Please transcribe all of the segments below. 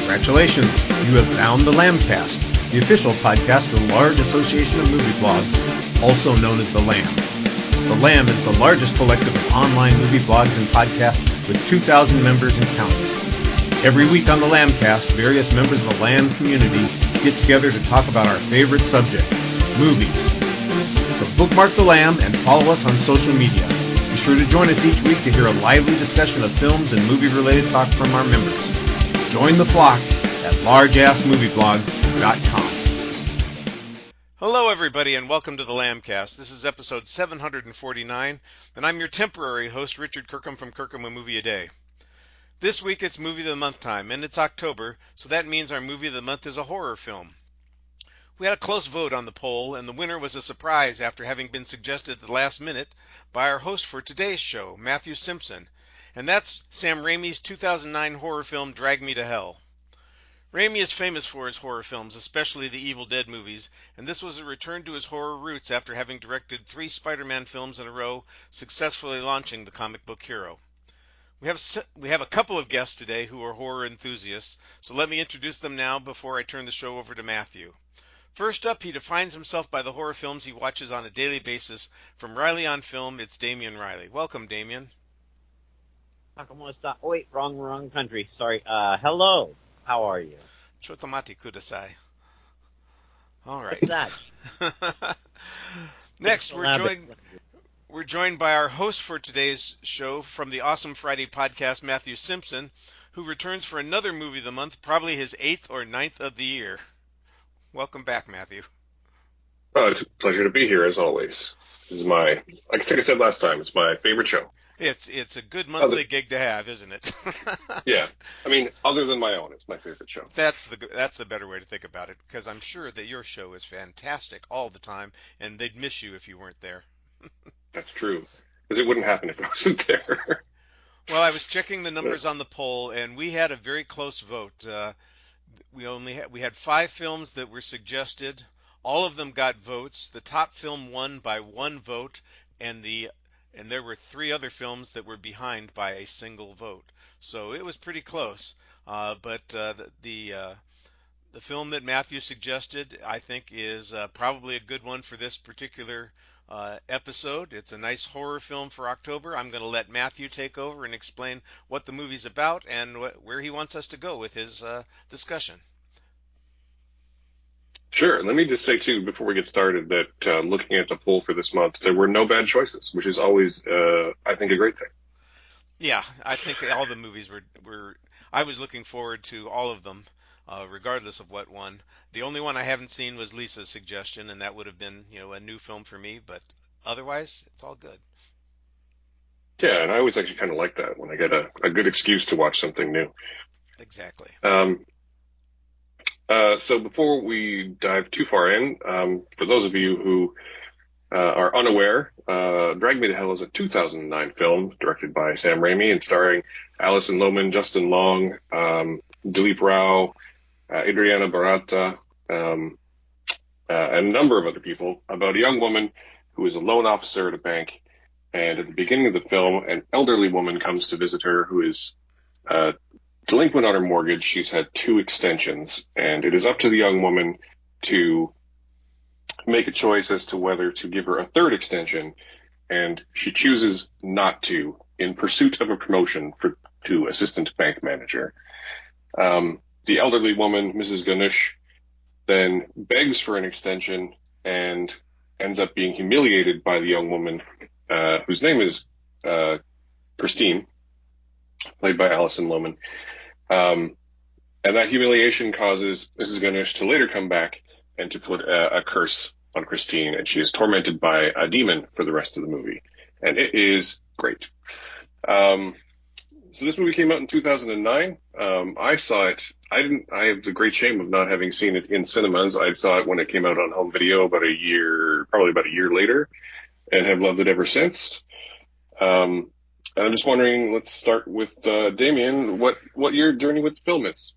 Congratulations, you have found the Lambcast, the official podcast of the large association of movie blogs, also known as the Lamb. The Lamb is the largest collective of online movie blogs and podcasts with 2,000 members and counting. Every week on the Lambcast, various members of the Lamb community get together to talk about our favorite subject, movies. So bookmark the Lamb and follow us on social media. Be sure to join us each week to hear a lively discussion of films and movie-related talk from our members. Join the flock at largeassmovieblogs.com. Hello, everybody, and welcome to the Lambcast. This is episode 749, and I'm your temporary host, Richard Kirkham from Kirkham A Movie A Day. This week it's Movie of the Month time, and it's October, so that means our Movie of the Month is a horror film. We had a close vote on the poll, and the winner was a surprise after having been suggested at the last minute by our host for today's show, Matthew Simpson, and that's Sam Rami's 2009 horror film, Drag Me to Hell. Rami is famous for his horror films, especially the Evil Dead movies, and this was a return to his horror roots after having directed 3 Spider-Man films in a row, successfully launching the comic book hero. We have a couple of guests today who are horror enthusiasts, so let me introduce them now before I turn the show over to Matthew. First up, he defines himself by the horror films he watches on a daily basis. From Riley on Film, it's Damien Riley. Welcome, Damien. Oh, wait, wrong country. Sorry. Hello. How are you? Chotomati kudasai. All right. What's that? Next, we're joined by our host for today's show from the Awesome Friday podcast, Matthew Simpson, who returns for another Movie of the Month, probably his 8th or 9th of the year. Welcome back, Matthew. It's a pleasure to be here, as always. This is like I said last time, it's my favorite show. It's a good monthly gig to have, isn't it? Yeah. I mean, other than my own, it's my favorite show. That's the better way to think about it, because I'm sure that your show is fantastic all the time, and they'd miss you if you weren't there. That's true, because it wouldn't happen if I wasn't there. Well, I was checking the numbers on the poll, and we had a very close vote. We had 5 films that were suggested. All of them got votes. The top film won by 1 vote, and there were 3 other films that were behind by a single vote. So it was pretty close. But the film that Matthew suggested, I think, is probably a good one for this particular episode. It's a nice horror film for October. I'm going to let Matthew take over and explain what the movie's about and where he wants us to go with his discussion. Sure. Let me just say, too, before we get started, that looking at the poll for this month, there were no bad choices, which is always, I think, a great thing. Yeah, I think all the movies were I was looking forward to all of them, regardless of what won. The only one I haven't seen was Lisa's suggestion, and that would have been, a new film for me, but otherwise, it's all good. Yeah, and I always actually kind of like that when I get a good excuse to watch something new. Exactly. So before we dive too far in, for those of you who are unaware, Drag Me to Hell is a 2009 film directed by Sam Rami and starring Alison Lohman, Justin Long, Dilip Rao, Adriana Barata, and a number of other people, about a young woman who is a loan officer at a bank. And at the beginning of the film, an elderly woman comes to visit her who is delinquent on her mortgage. She's had 2 extensions, and it is up to the young woman to make a choice as to whether to give her a 3rd extension, and she chooses not to in pursuit of a promotion to assistant bank manager. The elderly woman, Mrs. Ganush, then begs for an extension and ends up being humiliated by the young woman, whose name is Christine, played by Alison Lohman. And that humiliation causes Mrs. Ganush to later come back and to put a curse on Christine, and she is tormented by a demon for the rest of the movie. And it is great. So this movie came out in 2009. I saw it. I have the great shame of not having seen it in cinemas. I saw it when it came out on home video probably about a year later, and have loved it ever since. And I'm just wondering, let's start with Damien, what your journey with the film is.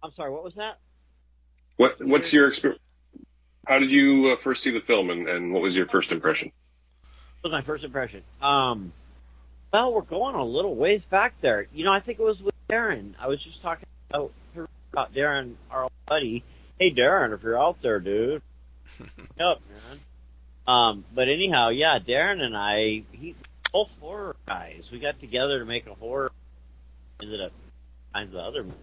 I'm sorry, what was that? What's your experience? How did you first see the film, and what was your first impression? What was my first impression? Well, we're going a little ways back there. I think it was with Aaron. I was just talking Oh, about Darren, our old buddy. Hey, Darren, if you're out there, dude, up, man. But anyhow, yeah, Darren and I, both horror guys. We got together to make a horror. Ended up kinds of other movies.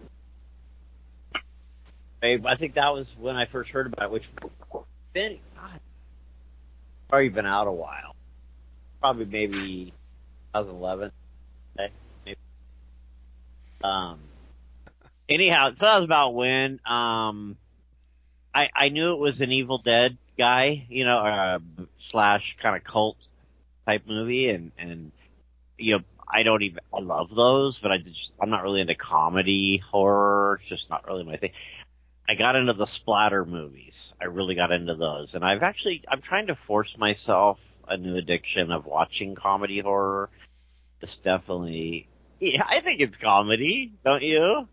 I think that was when I first heard about it, which been probably been out a while. Probably maybe 2011. Maybe. Anyhow, so that was about when I knew it was an Evil Dead guy, you know, slash kind of cult type movie, and you know, I love those, but I'm not really into comedy horror. It's just not really my thing. I got into the splatter movies. I really got into those, and I'm trying to force myself a new addiction of watching comedy horror. It's definitely, yeah, I think it's comedy, don't you?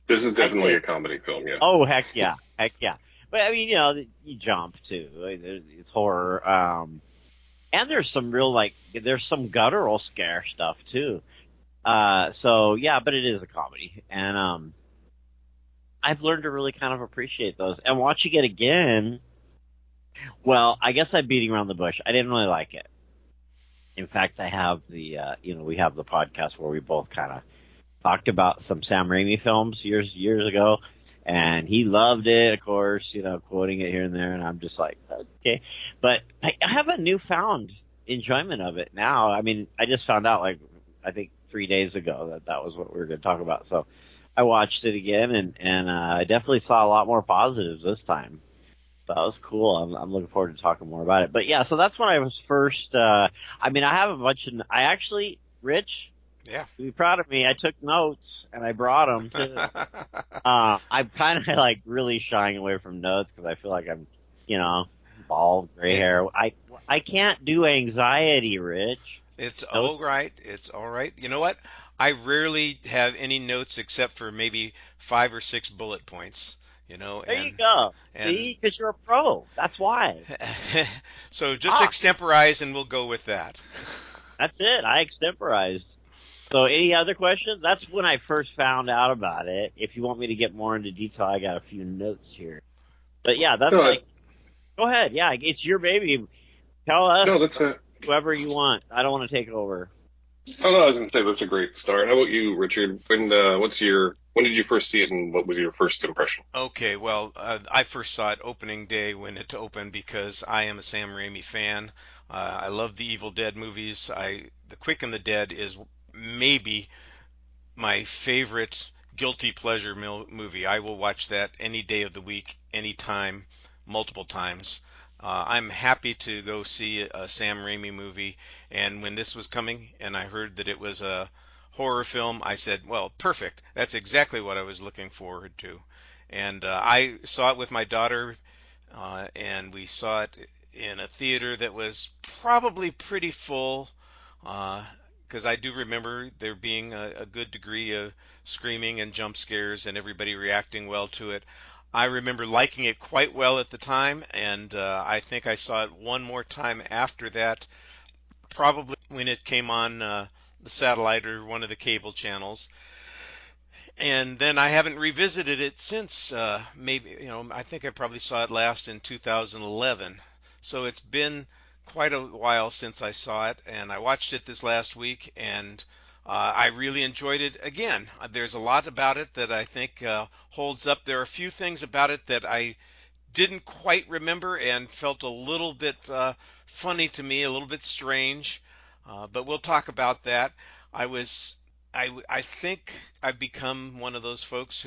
This is definitely a comedy film, yeah. Oh, heck yeah. But I mean, you know, you jump too. It's horror. And there's some there's some guttural scare stuff too. So yeah, but it is a comedy. And, I've learned to really kind of appreciate those. And watching it again, well, I guess I'm beating around the bush. I didn't really like it. In fact, I have we have the podcast where we both kind of talked about some Sam Raimi films years ago, and he loved it, of course, you know, quoting it here and there, and I'm just like, okay. But I have a newfound enjoyment of it now. I mean, I just found out, like, I think 3 days ago that was what we were going to talk about. So I watched it again, and I definitely saw a lot more positives this time. So that was cool. I'm looking forward to talking more about it. But yeah, so that's when I was first, I mean, I have a bunch of, Rich, yeah, be proud of me. I took notes and I brought them too. I'm kind of like really shying away from notes because I feel like I'm, you know, bald, gray hair. I can't do anxiety, Rich. It's all right. It's all right. You know what? I rarely have any notes except for maybe 5 or 6 bullet points. You know. There you go. See, because you're a pro. That's why. So just extemporize, and we'll go with that. That's it. I extemporized. So any other questions? That's when I first found out about it. If you want me to get more into detail, I got a few notes here. But yeah, that's go ahead. Yeah, it's your baby. Tell us. No, that's it. Whoever you want. I don't want to take over. Oh, no, I was going to say that's a great start. How about you, Richard? When did you first see it, and what was your first impression? Okay, well, I first saw it opening day when it opened because I am a Sam Raimi fan. I love the Evil Dead movies. The Quick and the Dead is maybe my favorite guilty pleasure movie. I will watch that any day of the week, anytime, multiple times. I'm happy to go see a Sam Raimi movie, and when this was coming and I heard that it was a horror film, I said, well, perfect. That's exactly what I was looking forward to. And I saw it with my daughter, and we saw it in a theater that was probably pretty full, because I do remember there being a good degree of screaming and jump scares and everybody reacting well to it. I remember liking it quite well at the time, and I think I saw it one more time after that, probably when it came on the satellite or one of the cable channels. And then I haven't revisited it since. Maybe, you know, I think I probably saw it last in 2011. So it's been quite a while since I saw it, and I watched it this last week, and I really enjoyed it again. There's a lot about it that I think holds up. There are a few things about it that I didn't quite remember and felt a little bit funny to me, a little bit strange, but we'll talk about that. I think I've become one of those folks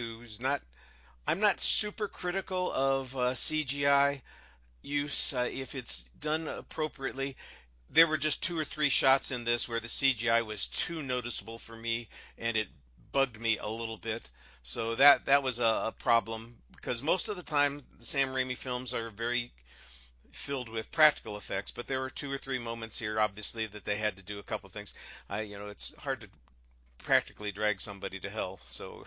I'm not super critical of CGI use if it's done appropriately. There were just 2 or 3 shots in this where the CGI was too noticeable for me, and it bugged me a little bit. So that was a problem, because most of the time the Sam Raimi films are very filled with practical effects, but there were 2 or 3 moments here, obviously, that they had to do a couple things. It's hard to practically drag somebody to hell, so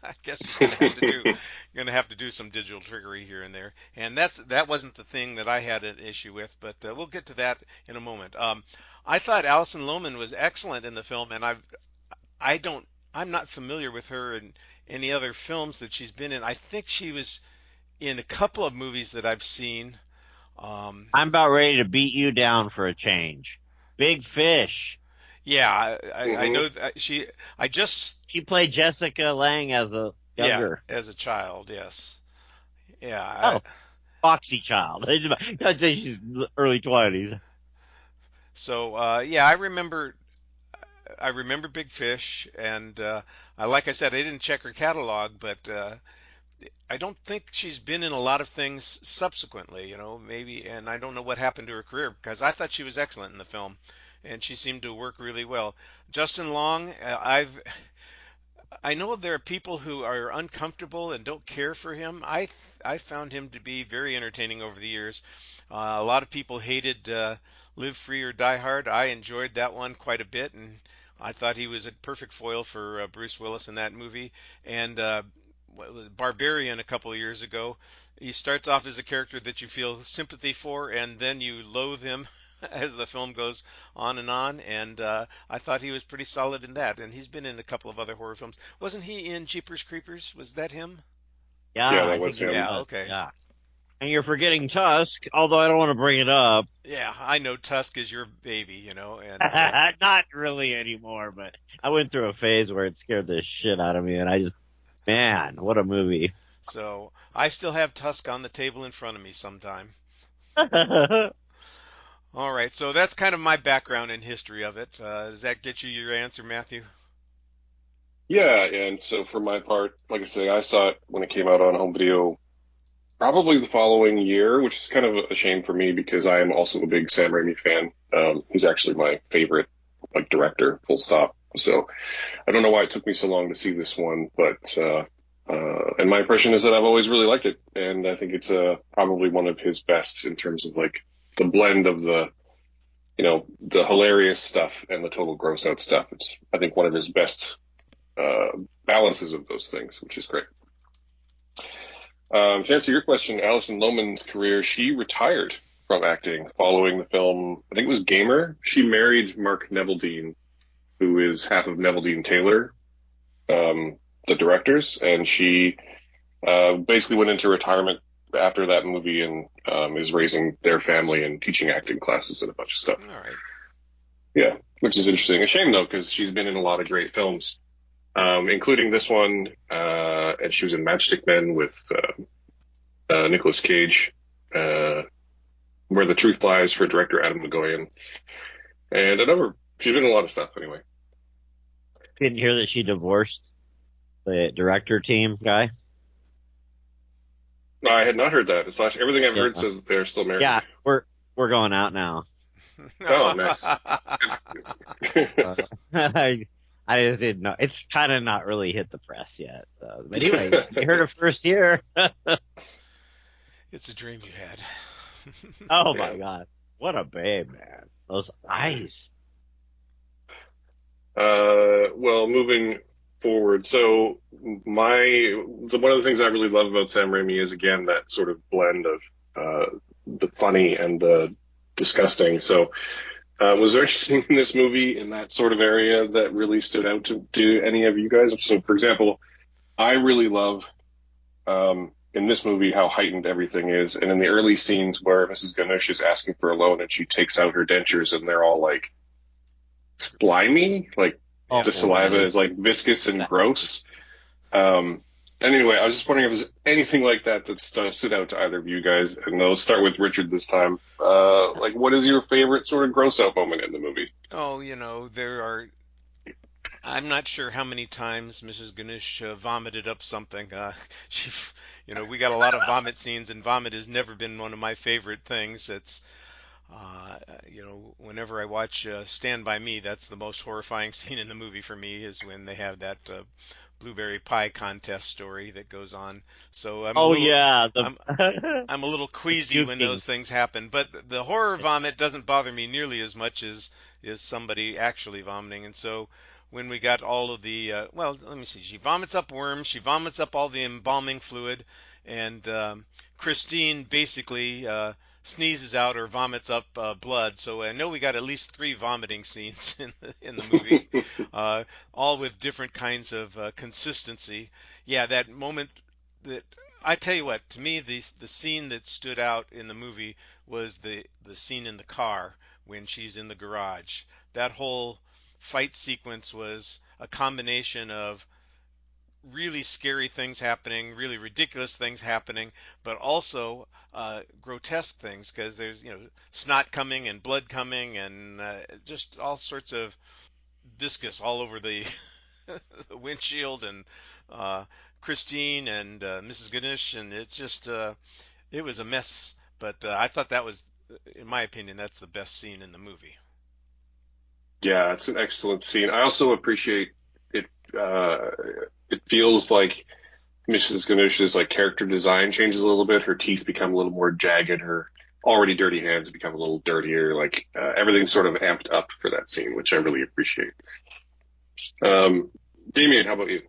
I guess you're gonna have to do some digital trickery here and there, and that wasn't the thing that I had an issue with, but we'll get to that in a moment. I thought Alison Lohman was excellent in the film, and I'm not familiar with her in any other films that she's been in. I think she was in a couple of movies that I've seen. I'm about ready to beat you down for a change. Big Fish. Yeah, I Mm-hmm. know that I just, She played Jessica Lange as a yeah, younger. as a child, yes. Yeah, Oh, foxy child. I'd say she's early 20s. yeah, I remember Big Fish, and like I said, I didn't check her catalog, but I don't think she's been in a lot of things subsequently, maybe, and I don't know what happened to her career because I thought she was excellent in the film, and she seemed to work really well. Justin Long, I know there are people who are uncomfortable and don't care for him. I found him to be very entertaining over the years. A lot of people hated Live Free or Die Hard. I enjoyed that one quite a bit, and I thought he was a perfect foil for Bruce Willis in that movie. And Barbarian a couple of years ago, he starts off as a character that you feel sympathy for, and then you loathe him as the film goes on and on. And I thought he was pretty solid in that. And he's been in a couple of other horror films. Wasn't he in Jeepers Creepers? Was that him? Yeah, Yeah, that I was think it him. Yeah, was. okay. Yeah. And you're forgetting Tusk, although I don't want to bring it up. Yeah, I know Tusk is your baby, and Not really anymore, but I went through a phase where it scared the shit out of me, and man, what a movie. so I still have Tusk on the table in front of me sometime. All right, so that's kind of my background and history of it. Does that get you your answer, Matthew? Yeah, and so for my part, like I say, I saw it when it came out on home video probably the following year, which is kind of a shame for me because I am also a big Sam Raimi fan. He's actually my favorite, director, full stop. So I don't know why it took me so long to see this one, but and my impression is that I've always really liked it, and I think it's probably one of his best in terms of the blend of the the hilarious stuff and the total gross out stuff. It's I think one of his best balances of those things, which is great. To answer your question, Alison Lohman's career, she retired from acting following the film. I think it was Gamer. She married Mark Neveldine, who is half of Neveldine Taylor, the directors, and she basically went into retirement after that movie and is raising their family and teaching acting classes and a bunch of stuff. All right. Yeah, which is interesting. A shame, though, because she's been in a lot of great films, including this one, and she was in Matchstick Men with Nicolas Cage, Where the Truth Lies for director Adam McGoyan, and she's been in a lot of stuff anyway. Didn't hear that she divorced the director team guy. No, I had not heard that. Everything I've heard says that they're still married. Yeah, we're going out now. Oh, nice. I just didn't know. It's kind of not really hit the press yet. So. But anyway, you heard it first here. It's a dream you had. Oh my God, what a babe, man! Those eyes. Well, moving forward, so one of the things I really love about Sam Raimi is again that sort of blend of the funny and the disgusting. So, was there anything in this movie in that sort of area that really stood out to any of you guys? So, for example, I really love in this movie how heightened everything is, and in the early scenes where Mrs. Ganush is asking for a loan and she takes out her dentures and they're all slimy, the saliva is viscous and gross. Anyway, I was just wondering if there's anything like that stood out to either of you guys, and I'll start with Richard this time. What is your favorite sort of gross out moment in the movie? Oh, I'm not sure how many times Mrs. Ganush vomited up something. We got a lot of vomit scenes, and vomit has never been one of my favorite things. It's whenever I watch Stand By Me, that's the most horrifying scene in the movie for me is when they have that blueberry pie contest story that goes on. So I'm I'm a little queasy when those things happen. But the horror vomit doesn't bother me nearly as much as somebody actually vomiting. And so when we got all of the, well, let me see. She vomits up worms. She vomits up all the embalming fluid. And Christine basically sneezes out or vomits up blood. So I know we got at least 3 vomiting scenes in the movie, all with different kinds of consistency. Yeah, that moment that I tell you what, to me the scene that stood out in the movie was the scene in the car when she's in the garage. That whole fight sequence was a combination of really scary things happening, really ridiculous things happening, but also grotesque things, because there's snot coming and blood coming and just all sorts of viscous all over the, the windshield, and Christine and Mrs. Ganesh, and it's just it was a mess. But I thought that was, in my opinion, that's the best scene in the movie. Yeah, it's an excellent scene. I also appreciate it. It feels like Mrs. Ganesh's character design changes a little bit. Her teeth become a little more jagged. Her already dirty hands become a little dirtier. Everything's sort of amped up for that scene, which I really appreciate. Damien, how about you?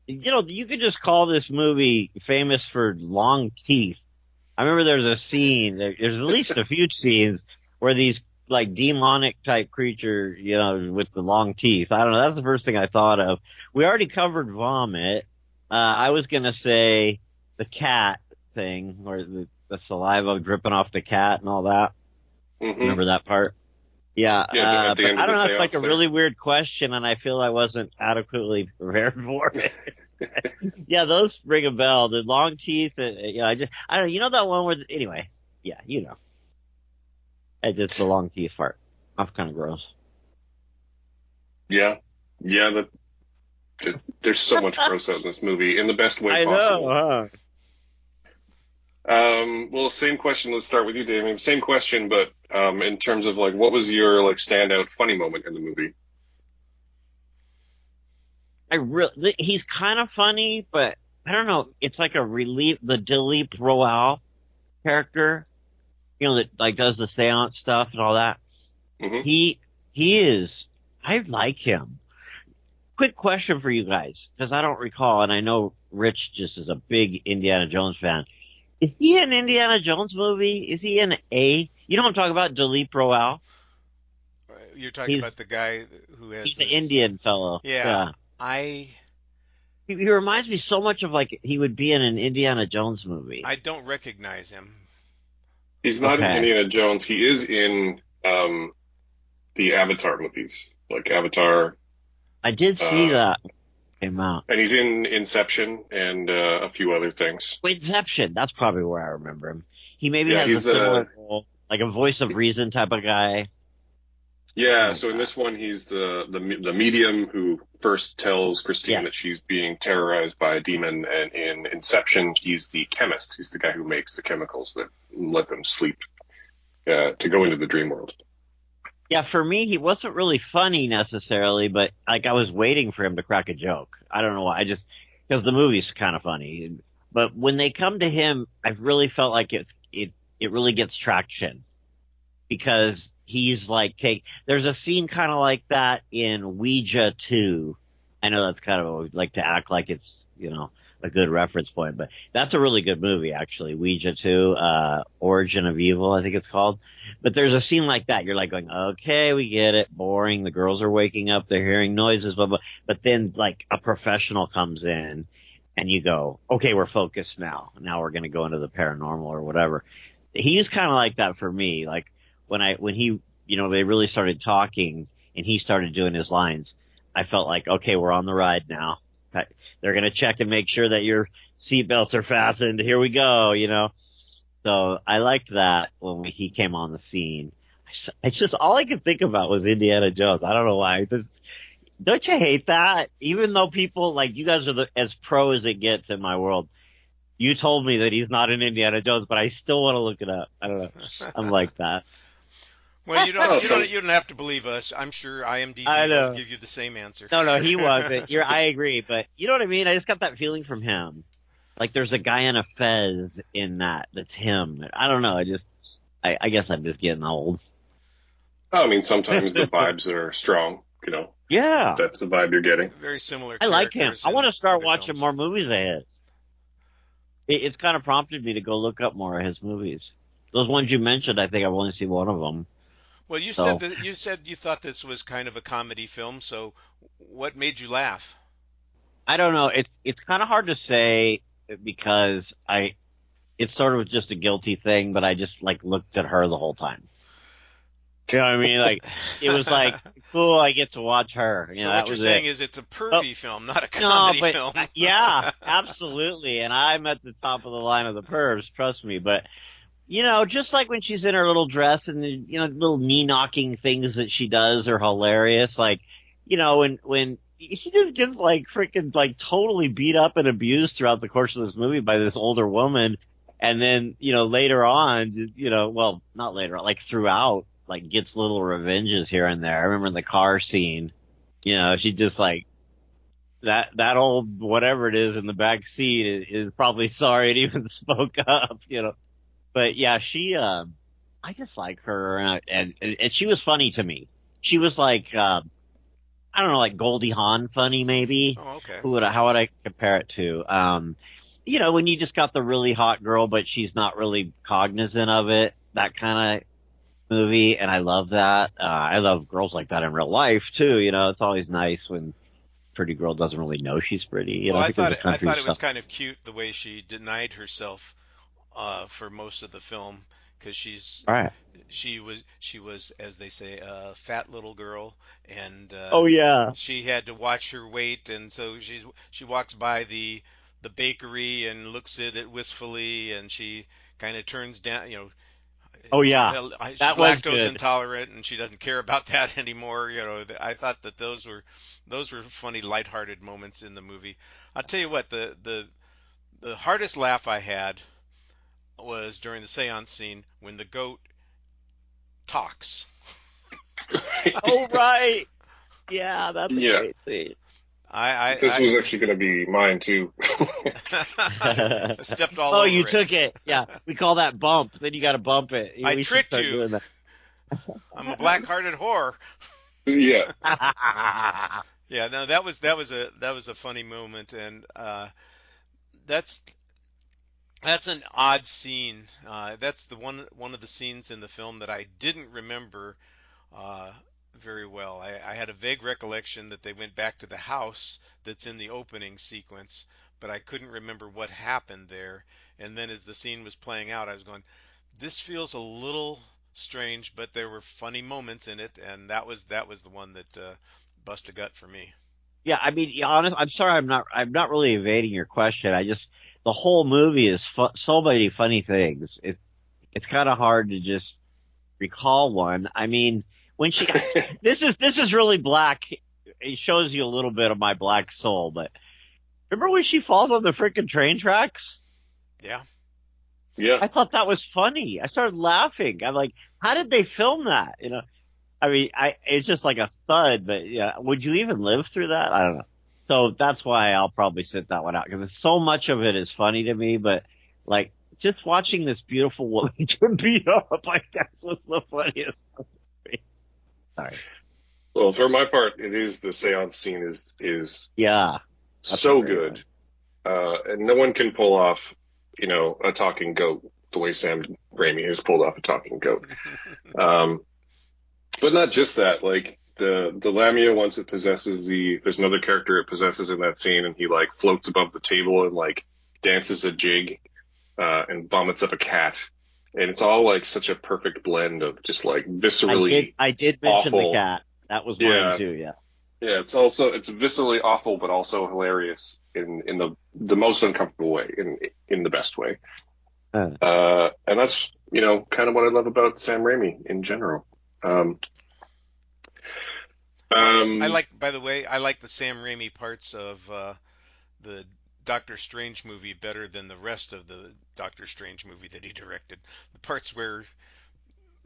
You could just call this movie famous for long teeth. I remember there's a scene, there's at least a few scenes where these demonic type creature, with the long teeth. I don't know. That's the first thing I thought of. We already covered vomit. I was going to say the cat thing, where the saliva dripping off the cat and all that. Mm-hmm. Remember that part? Yeah. But I don't know. It's a really weird question, and I feel I wasn't adequately prepared for it. Yeah, those ring a bell. The long teeth. I don't know. That one where, anyway. Yeah, It's just the long teeth part. That's kind of gross. Yeah. There's so much gross out in this movie in the best way possible. I know, huh? Well, same question. Let's start with you, Damien. Same question, but in terms of what was your standout funny moment in the movie? He's kind of funny, but I don't know. It's like a relief. The Dilip Royale character, that does the seance stuff and all that. Mm-hmm. He is. I like him. Quick question for you guys, because I don't recall, and I know Rich just is a big Indiana Jones fan. Is he in Indiana Jones movie? Is he in a? You know what I'm talking about? Dilip Royale. You're talking about the guy who has. He's the Indian fellow. Yeah. He reminds me so much of he would be in an Indiana Jones movie. I don't recognize him. He's not in Indiana Jones. He is in the Avatar movies, like Avatar. I did see that came out. And he's in Inception and a few other things. Inception, that's probably where I remember him. He maybe has a similar role, like a voice of reason type of guy. Yeah, so in this one, he's the medium who first tells Christine that she's being terrorized by a demon, and in Inception, he's the chemist. He's the guy who makes the chemicals that let them sleep to go into the dream world. Yeah, for me, he wasn't really funny necessarily, but I was waiting for him to crack a joke. I don't know why. Because the movie's kind of funny. But when they come to him, I really felt like it really gets traction, because he's there's a scene kind of like that in Ouija 2. I know that's kind of, to act like it's, a good reference point, but that's a really good movie, actually. Ouija 2, Origin of Evil, I think it's called. But there's a scene like that. You're going, okay, we get it. Boring. The girls are waking up. They're hearing noises, blah, blah. But then, a professional comes in and you go, okay, we're focused now. Now we're going to go into the paranormal or whatever. He's kind of like that for me. When he, they really started talking and he started doing his lines, I felt like, okay, we're on the ride now. They're going to check and make sure that your seatbelts are fastened. Here we go, So I liked that when he came on the scene. It's just all I could think about was Indiana Jones. I don't know why. Don't you hate that? Even though people you guys are as pro as it gets in my world. You told me that he's not in Indiana Jones, but I still want to look it up. I don't know. I'm like that. Well, you don't have to believe us. I'm sure IMDb will give you the same answer. No, he wasn't. I agree, but you know what I mean? I just got that feeling from him. There's a guy in a fez in that's him. I don't know. I guess I'm just getting old. I mean, sometimes the vibes are strong. Yeah. that's the vibe you're getting. Very similar. I like him. characters I want to in start other watching films. more movies of his. It's kind of prompted me to go look up more of his movies. Those ones you mentioned, I think I've only seen one of them. Well, you So said you thought this was kind of a comedy film. So, what made you laugh? I don't know. It's kind of hard to say because it sort of just a guilty thing, but I just like looked at her the whole time. You know what I mean? Like it was like cool. I get to watch her. You So know, what that you're was saying it. is it's a pervy film, not a No, comedy but film. yeah, absolutely. And I'm at the top of the line of the pervs. Trust me. But just like when she's in her little dress and the, little knee knocking things that she does are hilarious. Like, when she just gets like freaking like totally beat up and abused throughout the course of this movie by this older woman. And then, later on, well, not later on, like throughout, like gets little revenges here and there. I remember in the car scene, she just like, that old whatever it is in the back seat is probably sorry it even spoke up, But yeah, I just like her, and she was funny to me. She was like, I don't know, like Goldie Hawn funny maybe. Oh, okay. How would I compare it to? When you just got the really hot girl, but she's not really cognizant of it, that kind of movie, and I love that. I love girls like that in real life too. It's always nice when a pretty girl doesn't really know she's pretty. Well, I because thought it was kind of cute the way she denied herself for most of the film, because right. she was, as they say, a fat little girl, and Oh yeah. she had to watch her weight, and so she walks by the bakery and looks at it wistfully, and she kind of turns down, Oh yeah. she's That was lactose good. intolerant, and she doesn't care about that anymore. I thought that those were funny, lighthearted moments in the movie. I'll tell you what, the hardest laugh I had was during the seance scene when the goat talks. Oh right. Yeah, that's a Yeah. great scene. This was actually going to be mine too. I stepped all Oh, over you it. took it. Yeah, we call that bump. Then you got to bump it. I We should tricked start you. doing that. I'm a black-hearted whore. Yeah. Yeah, no, that was a funny moment, and that's an odd scene. That's the one of the scenes in the film that I didn't remember very well. I had a vague recollection that they went back to the house that's in the opening sequence, but I couldn't remember what happened there. And then as the scene was playing out, I was going, this feels a little strange, but there were funny moments in it, and that was the one that bust a gut for me. Yeah, I mean, honest. I'm sorry, I'm not really evading your question. The whole movie is so many funny things. It's kind of hard to just recall one. I mean, when she, this is really black. It shows you a little bit of my black soul, but remember when she falls on the freaking train tracks? Yeah. Yeah. I thought that was funny. I started laughing. I'm like, how did they film that? I mean, it's just like a thud, but yeah, would you even live through that? I don't know. So that's why I'll probably sit that one out, because so much of it is funny to me, but like just watching this beautiful woman get beat up, like that's what's the funniest. Sorry. Well, for my part, it is the seance scene is Yeah. so good. And no one can pull off, a talking goat the way Sam Raimi has pulled off a talking goat. But not just that, like the lamia, once it possesses there's another character it possesses in that scene, and he like floats above the table and like dances a jig, and vomits up a cat. And it's all like such a perfect blend of just like viscerally I did mention awful. the cat. That was mine too, yeah. Yeah, it's viscerally awful, but also hilarious in the most uncomfortable way, in the best way. And that's, kind of what I love about Sam Raimi in general. By the way, I like the Sam Raimi parts of the Doctor Strange movie better than the rest of the Doctor Strange movie that he directed. The parts where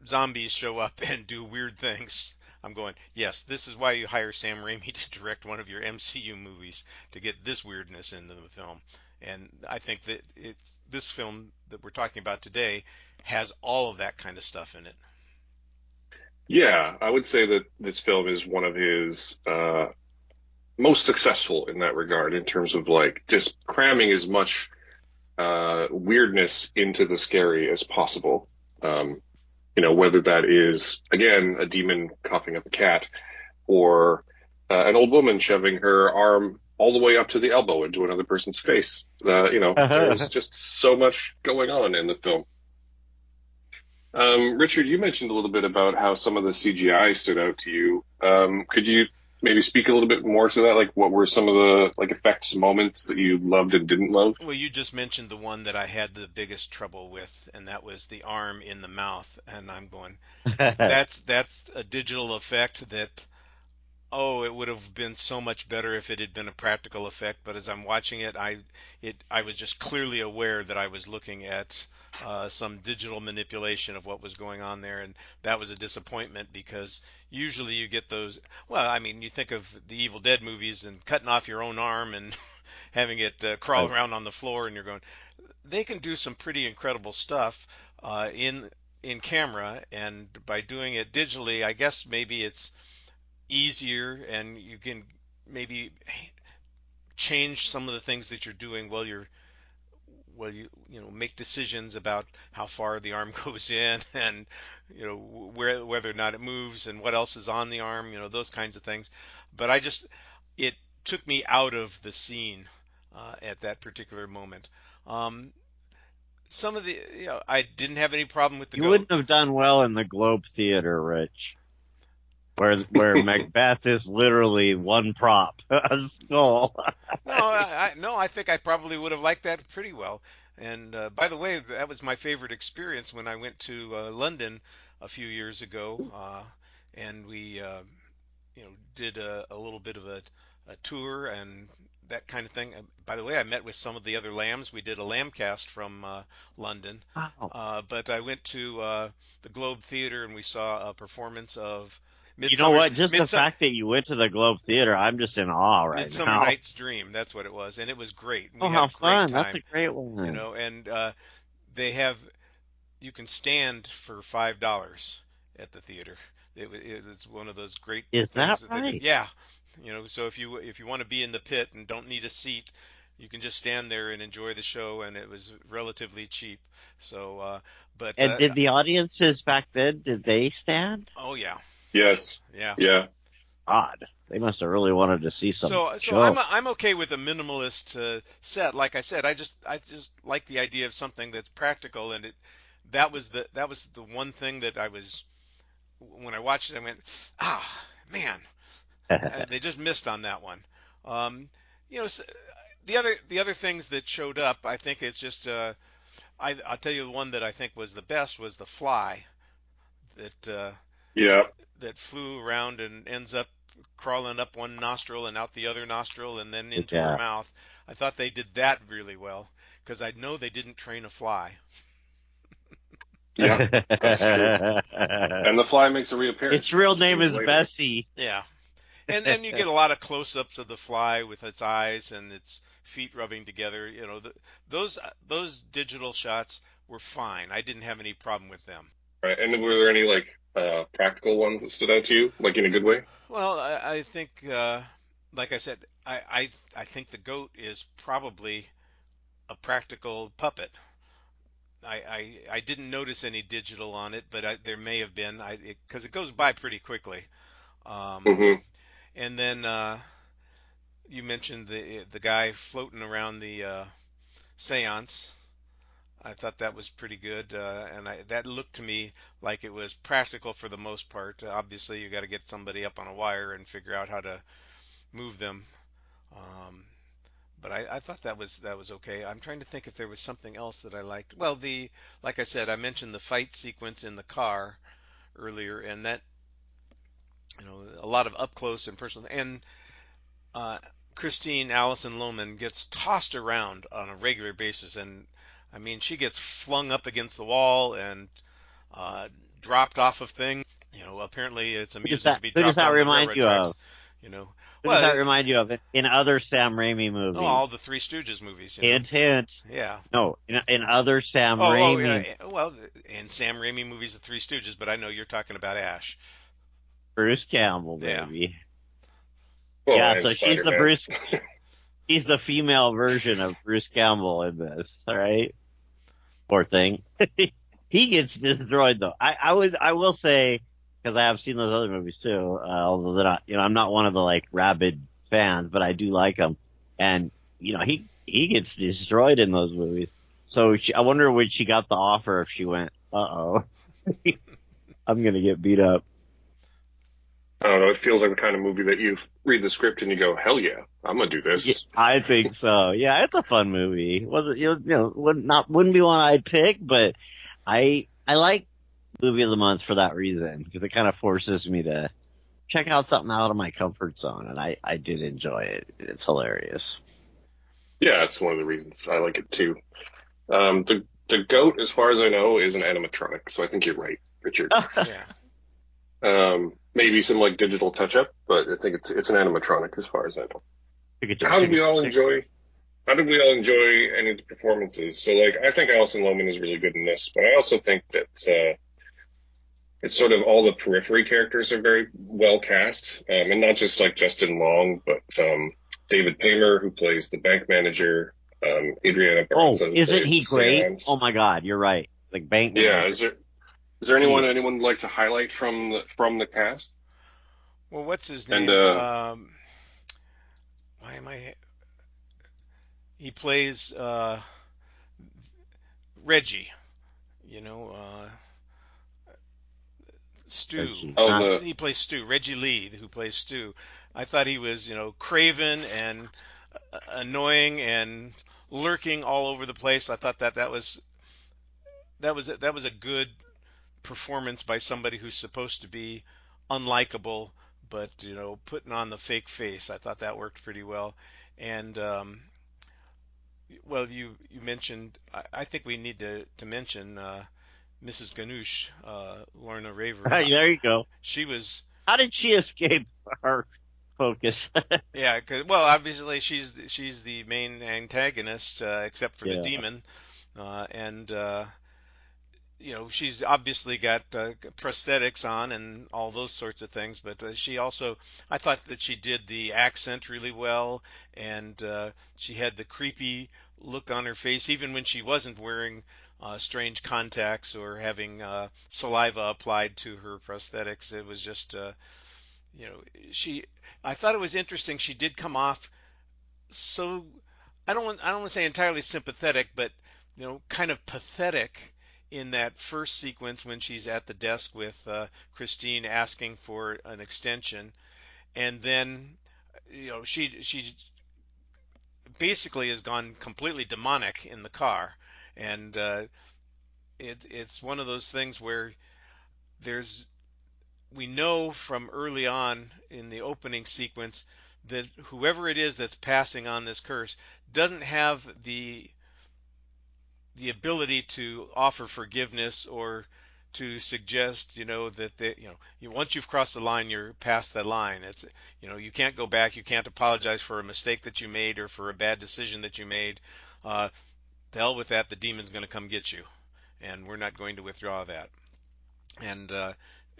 zombies show up and do weird things. I'm going, yes, this is why you hire Sam Raimi to direct one of your MCU movies, to get this weirdness into the film. And I think that this film that we're talking about today has all of that kind of stuff in it. Yeah, I would say that this film is one of his most successful in that regard, in terms of like just cramming as much weirdness into the scary as possible. Whether that is, again, a demon coughing up a cat, or an old woman shoving her arm all the way up to the elbow into another person's face. There's just so much going on in the film. Richard, you mentioned a little bit about how some of the CGI stood out to you. Could you maybe speak a little bit more to that? Like, what were some of the effects moments that you loved and didn't love? Well, you just mentioned the one that I had the biggest trouble with, and that was the arm in the mouth. And I'm going, that's a digital effect that, oh, it would have been so much better if it had been a practical effect. But as I'm watching it, I was just clearly aware that I was looking at some digital manipulation of what was going on there, and that was a disappointment, because usually you get those. Well, I mean, you think of the Evil Dead movies and cutting off your own arm and having it crawl around on the floor, and you're going, they can do some pretty incredible stuff in camera, and by doing it digitally, I guess maybe it's easier, and you can maybe change some of the things that you're doing while you make decisions about how far the arm goes in, and whether or not it moves, and what else is on the arm, those kinds of things. But it took me out of the scene at that particular moment. Some of the I didn't have any problem with the You goat. wouldn't have done well in the Globe Theater, Rich, where Macbeth is literally one prop, a skull. No, I think I probably would have liked that pretty well. And by the way, that was my favorite experience when I went to London a few years ago, and we did a little bit of a tour and that kind of thing. By the way, I met with some of the other lambs. We did a Lambcast from London. Wow. But I went to the Globe Theater, and we saw a performance of You know what? Just the fact that you went to the Globe Theater, I'm just in awe right Midsummer now. Night's Dream, that's what it was, and it was great. We Oh, had how a great fun! time. That's a great one. And you can stand for $5 at the theater. It's one of those great Is things that they do. right? Yeah, so if you want to be in the pit and don't need a seat, you can just stand there and enjoy the show, and it was relatively cheap. So, And did the audiences back then, did they stand? Oh yeah. Yes. Yeah. Yeah. God, they must have really wanted to see some. So I'm okay with a minimalist set. Like I said, I just like the idea of something that's practical, and that was the one thing that when I watched it, I went, man, they just missed on that one. The other things that showed up, I think it's just I'll tell you the one that I think was the best was the fly that flew around and ends up crawling up one nostril and out the other nostril and then into her mouth. I thought they did that really well, because I know they didn't train a fly. Yeah, that's true. And the fly makes a reappearance. Its real name is Bessie. Yeah. And you get a lot of close-ups of the fly with its eyes and its feet rubbing together. Those digital shots were fine. I didn't have any problem with them. Right. And were there any practical ones that stood out to you, in a good way? Well, I think, like I said, I think the goat is probably a practical puppet. I didn't notice any digital on it, but there may have been, because it goes by pretty quickly. And then you mentioned the guy floating around the seance. I thought that was pretty good, and that looked to me like it was practical for the most part. Obviously, you got to get somebody up on a wire and figure out how to move them. But I thought that was okay. I'm trying to think if there was something else that I liked. Well, like I said, I mentioned the fight sequence in the car earlier, and that a lot of up close and personal. And Alison Lohman gets tossed around on a regular basis, and I mean, she gets flung up against the wall and dropped off of things. Apparently it's amusing to be dropped on the railroad tracks. Who does that remind you of in other Sam Raimi movies? Oh, all the Three Stooges movies. Hint, hint. Yeah. No, in other Sam Raimi. Well, in Sam Raimi movies, the Three Stooges, but I know you're talking about Ash. Bruce Campbell, Yeah. baby. Well, Yeah, and so she's the Spider-Man. Bruce. She's the female version of Bruce Campbell in this, all right? Poor thing. He gets destroyed though. I will say, because I have seen those other movies too, although they're not, I'm not one of the like rabid fans, but I do like them. And, he gets destroyed in those movies. So I wonder when she got the offer if she went, uh-oh, I'm going to get beat up. I don't know. It feels like the kind of movie that you read the script and you go, "Hell yeah, I'm gonna do this." Yeah, I think so. Yeah, it's a fun movie. Wouldn't be one I'd pick, but I like movie of the month for that reason, because it kind of forces me to check out something out of my comfort zone, and I did enjoy it. It's hilarious. Yeah, it's one of the reasons I like it too. The goat, as far as I know, is an animatronic, so I think you're right, Richard. Yeah. Maybe some like digital touch-up, but I think it's an animatronic as far as I know. Pikachu. How did we all enjoy any of the performances? So, like, I think Alison Lohman is really good in this, but I also think that it's sort of all the periphery characters are very well cast, and not just like Justin Long, but David Paymer, who plays the bank manager, Adriana Barraza, who isn't plays he the great? seance. Oh my God, you're right. Like bank Yeah, manager. is there anyone would like to highlight from the cast? Well, what's his name? And Why am I? He plays Reggie. Stu. Reggie. He plays Stu. Reggie Lee, who plays Stu. I thought he was, craven and annoying and lurking all over the place. I thought that was a good performance by somebody who's supposed to be unlikable, but putting on the fake face. I thought that worked pretty well. And well, you mentioned. I think we need to mention Mrs. Ganush, Lorna Raver. There you go. She was. How did she escape our focus? Yeah, well, obviously she's the main antagonist, except for the demon, and she's obviously got prosthetics on and all those sorts of things, but she also, I thought that she did the accent really well, and she had the creepy look on her face, even when she wasn't wearing strange contacts or having saliva applied to her prosthetics. It was just, I thought it was interesting. She did come off so, I don't want to say entirely sympathetic, but kind of pathetic in that first sequence when she's at the desk with Christine asking for an extension, and then she basically has gone completely demonic in the car, and it's one of those things where we know from early on in the opening sequence that whoever it is that's passing on this curse doesn't have the ability to offer forgiveness or to suggest, that once you've crossed the line, you're past that line. It's, you can't go back. You can't apologize for a mistake that you made or for a bad decision that you made. The hell with that. The demon's going to come get you, and we're not going to withdraw that. And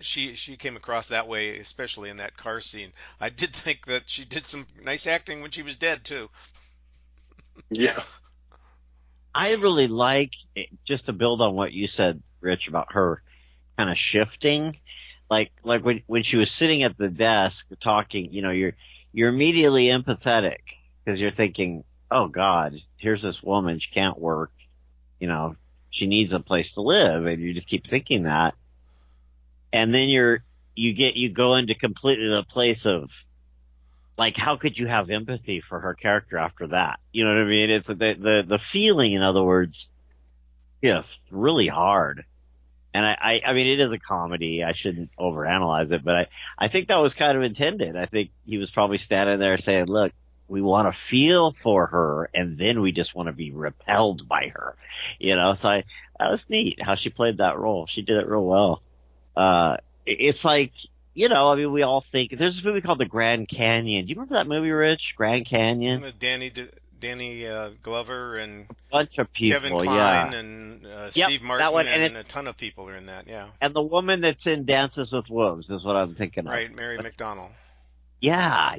she came across that way, especially in that car scene. I did think that she did some nice acting when she was dead too. yeah. I really like, just to build on what you said, Rich, about her kind of shifting, like when she was sitting at the desk talking, you're immediately empathetic because you're thinking, oh God, here's this woman, she can't work, she needs a place to live, and you just keep thinking that, and then you go into completely the place of, like, how could you have empathy for her character after that? You know what I mean? It's the feeling, in other words, really hard. And I mean, it is a comedy. I shouldn't overanalyze it, but I think that was kind of intended. I think he was probably standing there saying, look, we want to feel for her, and then we just want to be repelled by her. So that was neat how she played that role. She did it real well. It's like, I mean, we all think there's this movie called The Grand Canyon. Do you remember that movie, Rich? Grand Canyon. Danny Glover and bunch of people, Kevin Kline and Steve Martin that one, and a ton of people are in that. Yeah. And the woman that's in Dances with Wolves is what I'm thinking of. Right, Mary McDonnell. Yeah.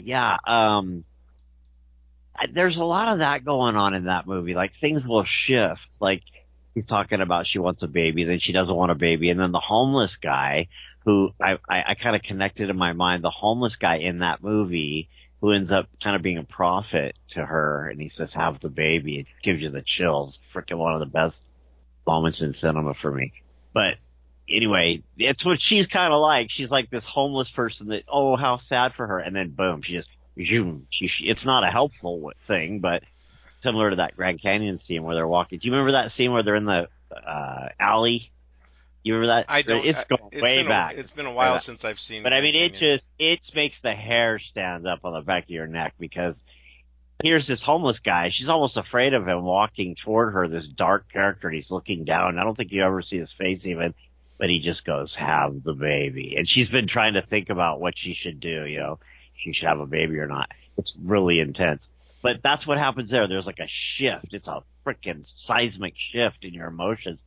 There's a lot of that going on in that movie. Like, things will shift. Like, he's talking about she wants a baby, then she doesn't want a baby, and then the homeless guy, who I kind of connected in my mind, the homeless guy in that movie, who ends up kind of being a prophet to her, and he says, have the baby. It gives you the chills. Freaking one of the best moments in cinema for me. But anyway, it's what she's kind of like. She's like this homeless person that, oh, how sad for her. And then boom, she just, it's not a helpful thing, but similar to that Grand Canyon scene where they're walking. Do you remember that scene where they're in the alley? You remember that? I don't. It's going way back. It's been a while since I've seen. But I mean, it makes the hair stand up on the back of your neck, because here's this homeless guy. She's almost afraid of him walking toward her, this dark character, and he's looking down. I don't think you ever see his face even, but he just goes, have the baby. And she's been trying to think about what she should do, she should have a baby or not. It's really intense. But that's what happens there. There's like a shift. It's a freaking seismic shift in your emotions,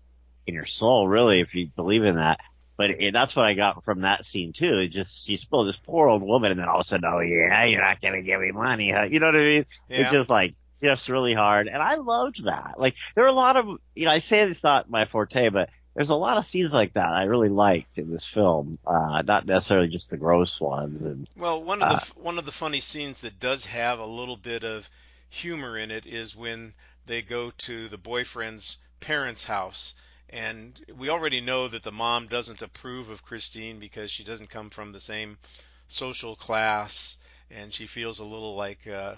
in your soul, really, if you believe in that. But that's what I got from that scene, too. It just, she's still this poor old woman, and then all of a sudden, oh, yeah, you're not going to give me money. Huh? You know what I mean? Yeah. It's just like, just really hard. And I loved that. Like, there are a lot of, I say it's not my forte, but there's a lot of scenes like that I really liked in this film. Not necessarily just the gross ones. And, well, one of the funny scenes that does have a little bit of humor in it is when they go to the boyfriend's parents' house. And we already know that the mom doesn't approve of Christine because she doesn't come from the same social class, and she feels a little like the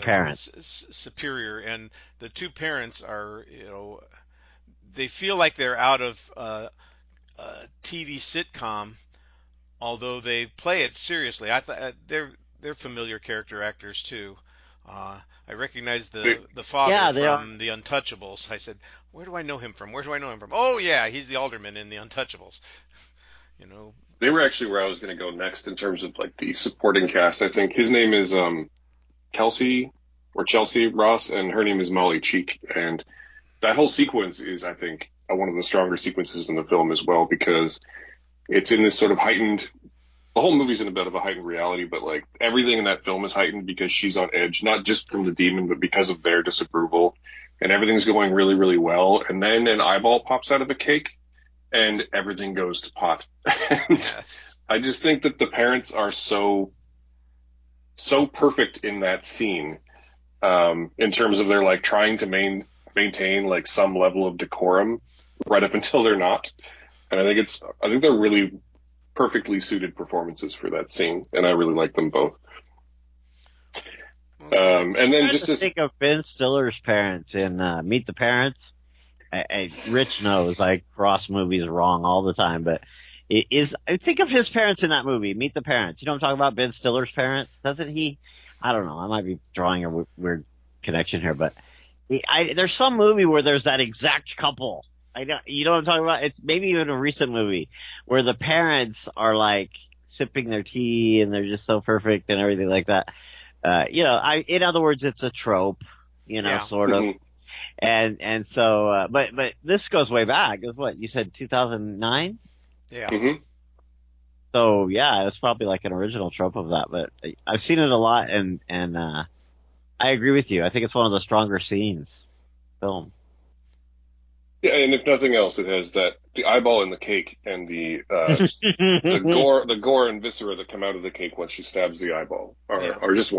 parents superior. And the two parents are, they feel like they're out of a TV sitcom, although they play it seriously. I thought they're familiar character actors too. I recognize the father from The Untouchables. I said, where do I know him from? Oh, yeah, he's the alderman in The Untouchables. They were actually where I was going to go next in terms of like the supporting cast. I think his name is Chelsea Ross, and her name is Molly Cheek. And that whole sequence is, I think, one of the stronger sequences in the film as well, because it's in this sort of heightened. The whole movie's in a bit of a heightened reality, but like everything in that film is heightened because she's on edge, not just from the demon, but because of their disapproval, and everything's going really, really well. And then an eyeball pops out of a cake and everything goes to pot. Yes. I just think that the parents are so perfect in that scene, in terms of they're like trying to maintain like some level of decorum right up until they're not. And I think they're really perfectly suited performances for that scene, and I really like them both. And then just to think of Ben Stiller's parents in Meet the Parents. Rich knows I cross movies wrong all the time, but I think of his parents in that movie, Meet the Parents. You know what I'm talking about? Ben Stiller's parents, doesn't he? I don't know. I might be drawing a weird connection here, but there's some movie where there's that exact couple. You know what I'm talking about? It's maybe even a recent movie where the parents are like sipping their tea and they're just so perfect and everything like that. In other words, it's a trope, sort of. And so, but this goes way back. It was what you said, 2009? Yeah. Mm-hmm. So yeah, it's probably like an original trope of that, but I've seen it a lot, and I agree with you. I think it's one of the stronger scenes film. Yeah, and if nothing else, it has the eyeball in the cake and the gore and viscera that come out of the cake once she stabs the eyeball are just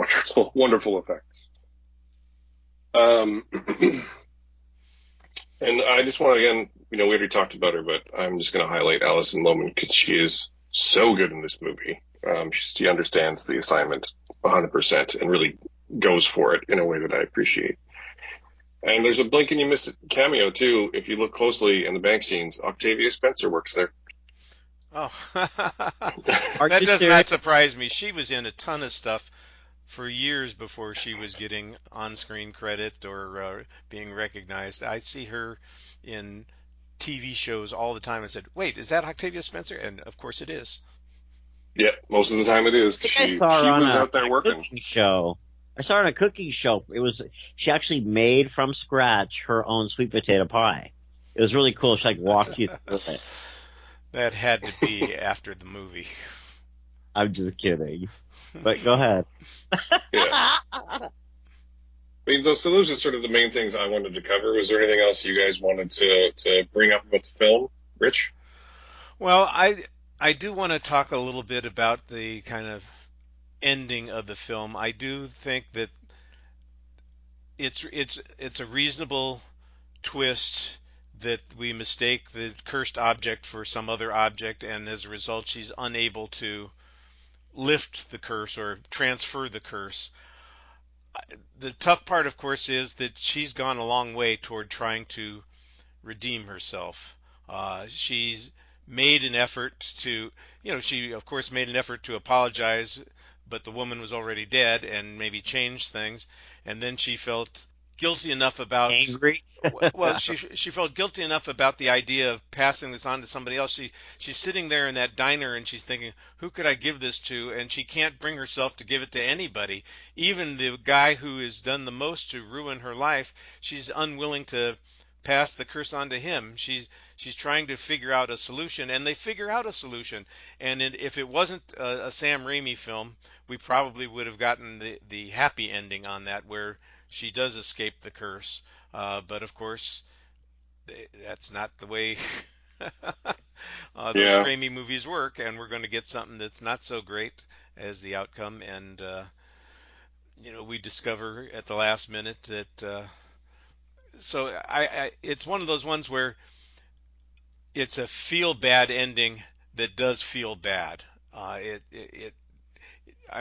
wonderful effects. And I just want to, again, we already talked about her, but I'm just going to highlight Alison Lohman because she is so good in this movie. She understands the assignment 100% and really goes for it in a way that I appreciate. And there's a blink and you miss it cameo, too. If you look closely in the bank scenes, Octavia Spencer works there. Oh, that does not surprise me. She was in a ton of stuff for years before she was getting on-screen credit or being recognized. I see her in TV shows all the time and said, wait, is that Octavia Spencer? And, of course, it is. Yeah, most of the time it is. She was out there working. Show. I saw her on a cooking show. She actually made from scratch her own sweet potato pie. It was really cool. She like walked you through it. That had to be after the movie. I'm just kidding. But go ahead. Yeah. I mean, so those are sort of the main things I wanted to cover. Was there anything else you guys wanted to bring up about the film, Rich? Well, I do want to talk a little bit about the kind of ending of the film. I do think that it's a reasonable twist that we mistake the cursed object for some other object, and as a result, she's unable to lift the curse or transfer the curse. The tough part, of course, is that she's gone a long way toward trying to redeem herself. She's made an effort to, she of course made an effort to apologize, but the woman was already dead and maybe changed things, and then she felt guilty enough about angry. Well, she felt guilty enough about the idea of passing this on to somebody else. She's sitting there in that diner and she's thinking, who could I give this to? And she can't bring herself to give it to anybody, even the guy who has done the most to ruin her life. She's unwilling to pass the curse on to him. She's trying to figure out a solution, and they figure out a solution. And if it wasn't a Sam Raimi film, we probably would have gotten the happy ending on that, where she does escape the curse. But of course, that's not the way those Raimi movies work, and we're going to get something that's not so great as the outcome. And we discover at the last minute that. So it's one of those ones where it's a feel bad ending that does feel bad. I'm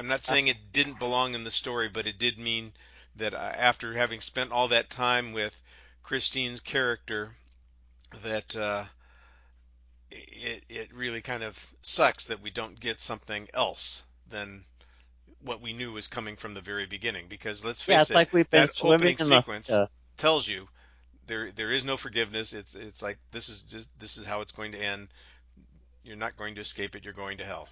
not saying it didn't belong in the story, but it did mean that after having spent all that time with Christine's character, that it really kind of sucks that we don't get something else than what we knew was coming from the very beginning. Because let's face it, like we've been that opening sequence tells you there is no forgiveness. It's like this is how it's going to end. You're not going to escape it. You're going to hell.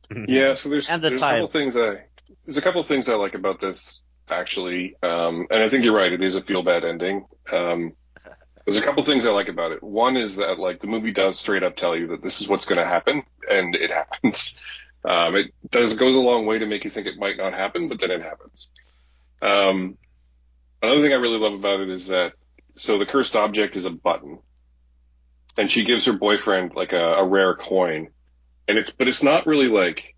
Yeah. So there's a couple things I like about this, actually, and I think you're right. It is a feel bad ending. There's a couple things I like about it. One is that like the movie does straight up tell you that this is what's going to happen, and it happens. It goes a long way to make you think it might not happen, but then it happens. Another thing I really love about it is that, so the cursed object is a button, and she gives her boyfriend like a rare coin, and it's not really like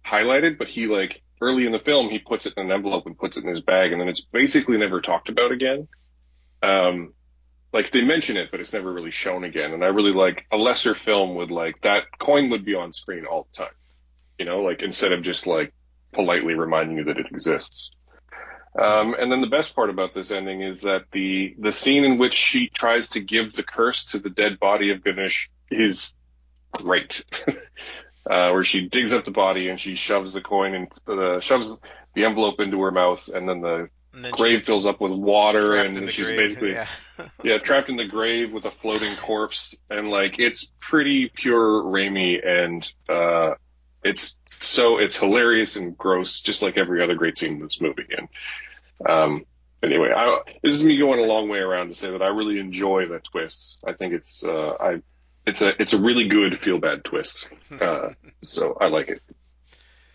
highlighted, but he like early in the film he puts it in an envelope and puts it in his bag, and then it's basically never talked about again. Like they mention it, but it's never really shown again. And I really like a lesser film would like that coin would be on screen all the time, like instead of just like politely reminding you that it exists. And then the best part about this ending is that the scene in which she tries to give the curse to the dead body of Ganesh is great. Where she digs up the body and she shoves the coin and shoves the envelope into her mouth, and then the grave fills up with water, and she's basically trapped in the grave with a floating corpse. And like it's pretty pure Raimi, and it's hilarious and gross, just like every other great scene in this movie. And anyway, this is me going a long way around to say that I really enjoy that twist. I think it's a really good feel bad twist. So I like it.